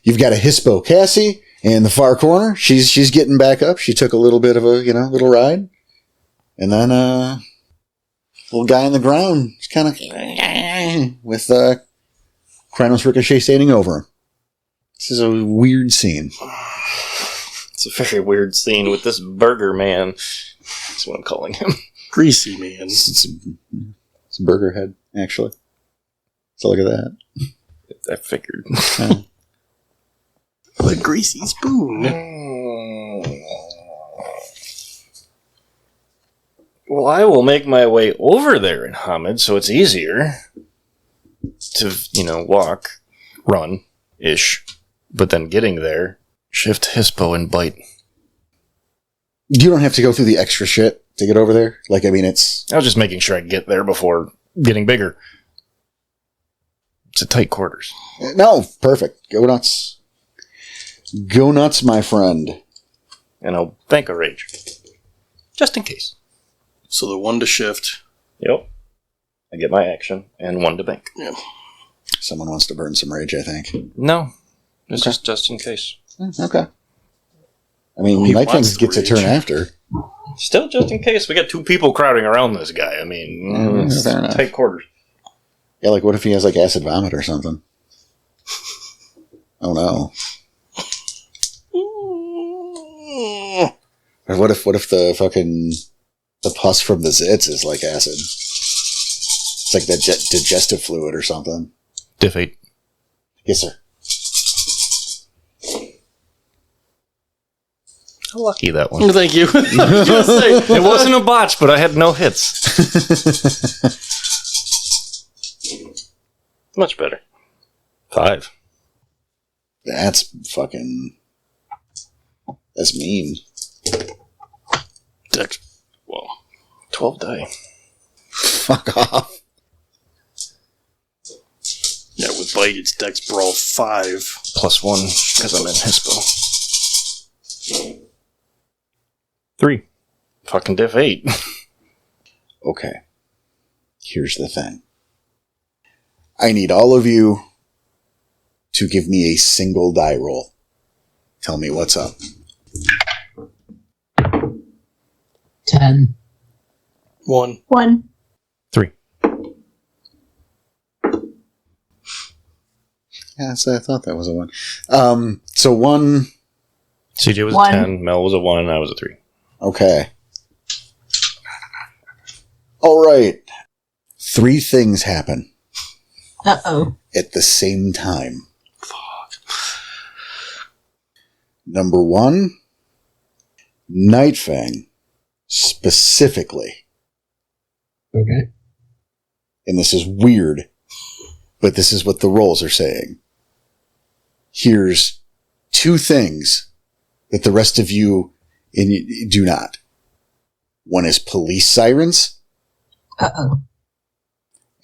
You've got a Hispo Cassie in the far corner. She's getting back up. She took a little bit of a little ride, and then little guy on the ground, kind of with Krynos Ricochet standing over him. This is a weird scene. It's a very weird scene with this burger man. That's what I'm calling him. Greasy man. It's a burger head, actually. So look at that. I figured. The greasy spoon. Well, I will make my way over there in Hamid, so it's easier to, walk, run-ish. But then getting there, shift Hispo and bite. You don't have to go through the extra shit to get over there. Like, I mean, it's... I was just making sure I get there before getting bigger. It's a tight quarters. No, perfect. Go nuts. Go nuts, my friend. And I'll bank a rage. Just in case. So the 1 to shift. Yep. I get my action, and 1 to bank. Yeah. Someone wants to burn some rage, I think. No. It's just in case. Okay. I mean, He Night wants Fangs gets a rage. turn after. Still just in case. We got 2 people crowding around this guy. I mean, it's fair enough. tight quarters. Yeah, like what if he has like acid vomit or something? Oh no. Or what if the pus from the zits is like acid? It's like that digestive fluid or something. Diff 8. Yes, sir. How lucky that one. Thank you. I was gonna say, It wasn't a botch, but I had no hits. Much better. 5. That's mean. Dex. Well, 12 die. Fuck off. yeah, with bite, it's Dex Brawl 5. +1, because I'm in Hispo. 3. Fucking diff 8. Okay. Here's the thing. I need all of you to give me a single die roll. Tell me what's up. 10. 1. 1. 3. Yeah, so I thought that was a 1. So 1. CJ was 1. a 10, Mel was a 1, and I was a 3. Okay. All right. 3 things happen Uh-oh. at the same time. Number 1, Night Fang, specifically, Okay. and this is weird, but this is what the rolls are saying. Here's 2 things that the rest of you do not. One is police sirens, Uh-oh.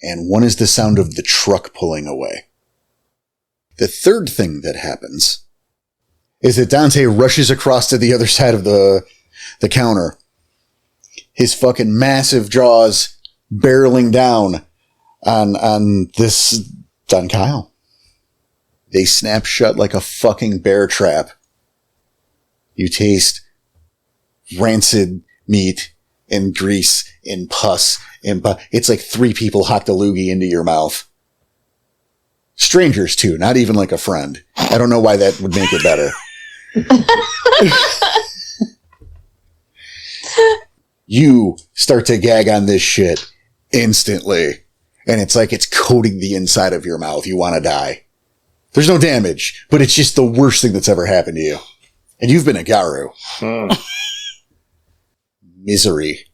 and one is the sound of the truck pulling away. The third thing that happens is that Dante rushes across to the other side of the counter. His fucking massive jaws barreling down on Kyle. They snap shut like a fucking bear trap. You taste rancid meat and grease and pus and it's like 3 people hocked a loogie into your mouth. Strangers too, not even like a friend. I don't know why that would make it better. You start to gag on this shit instantly. And it's like it's coating the inside of your mouth. You want to die. There's no damage, but it's just the worst thing that's ever happened to you. And you've been a Garu. Misery.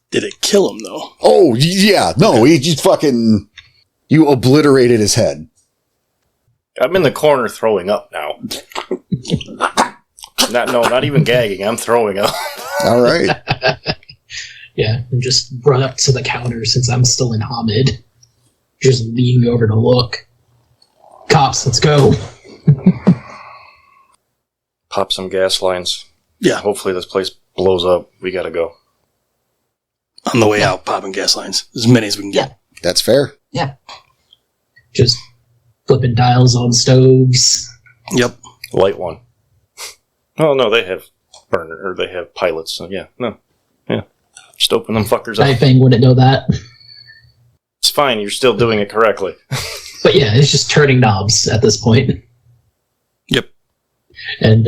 Did it kill him, though? Oh, yeah. No, he just fucking... You obliterated his head. I'm in the corner throwing up now. Not even gagging. I'm throwing up. All right. Yeah, and just run up to the counter since I'm still in Hamid. Just lean over to look. Cops, let's go. Pop some gas lines. Yeah. Hopefully this place blows up. We gotta go. On the way out, popping gas lines. As many as we can get. That's fair. Yeah. Just flipping dials on stoves. Yep. Light one. Oh no, they have burner, or they have pilots. So yeah, no. Yeah. Just open them fuckers Night up. Fang wouldn't know that. It's fine, you're still doing it correctly. But yeah, it's just turning knobs at this point. Yep. And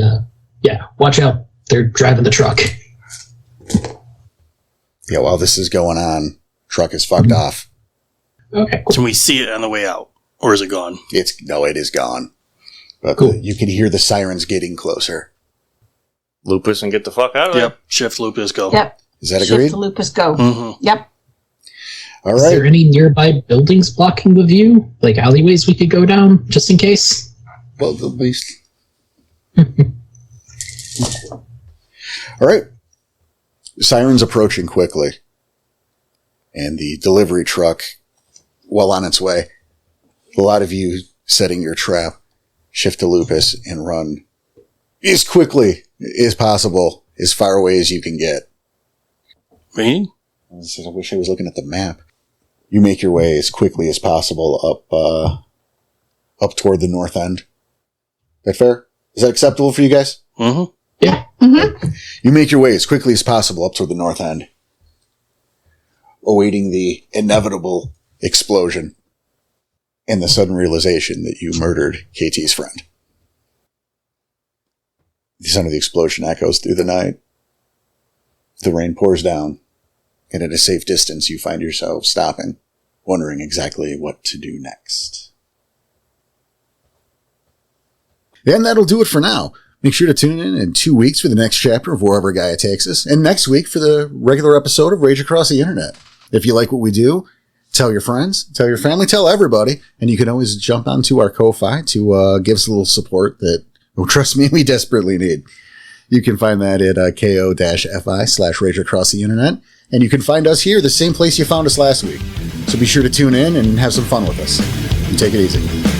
yeah, watch out. They're driving the truck. Yeah, while this is going on, truck is fucked off. Okay, cool. Can we see it on the way out? Or is it gone? It is gone. But Cool. you can hear the sirens getting closer. Lupus and get the fuck out of there. Yep. Shift Lupus, go. Yep. Is that Shift agreed? to Lupus, go. Mm-hmm. Yep. All Is right. there any nearby buildings blocking the view? Like alleyways we could go down, just in case? Well, at least. All right. Sirens approaching quickly. And the delivery truck, well on its way. A lot of you setting your trap, shift to Lupus, and run as quickly as possible, as far away as you can get. Right? I wish I was looking at the map. You make your way as quickly as possible up toward the north end. Is that fair? Is that acceptable for you guys? Mm-hmm. Yeah. Mm-hmm. You make your way as quickly as possible up toward the north end, awaiting the inevitable explosion and the sudden realization that you murdered KT's friend. The sound of the explosion echoes through the night. The rain pours down, and at a safe distance you find yourself stopping, wondering exactly what to do next. And that'll do it for now. Make sure to tune in 2 weeks for the next chapter of Wherever Gaia Takes Us, and next week for the regular episode of Rage Across the Internet. If you like what we do, tell your friends, tell your family, tell everybody, and you can always jump onto our Ko-Fi to give us a little support that, oh, trust me, we desperately need. You can find that at ko-fi/Rage Across the Internet, and you can find us here, the same place you found us last week. So be sure to tune in and have some fun with us. And take it easy.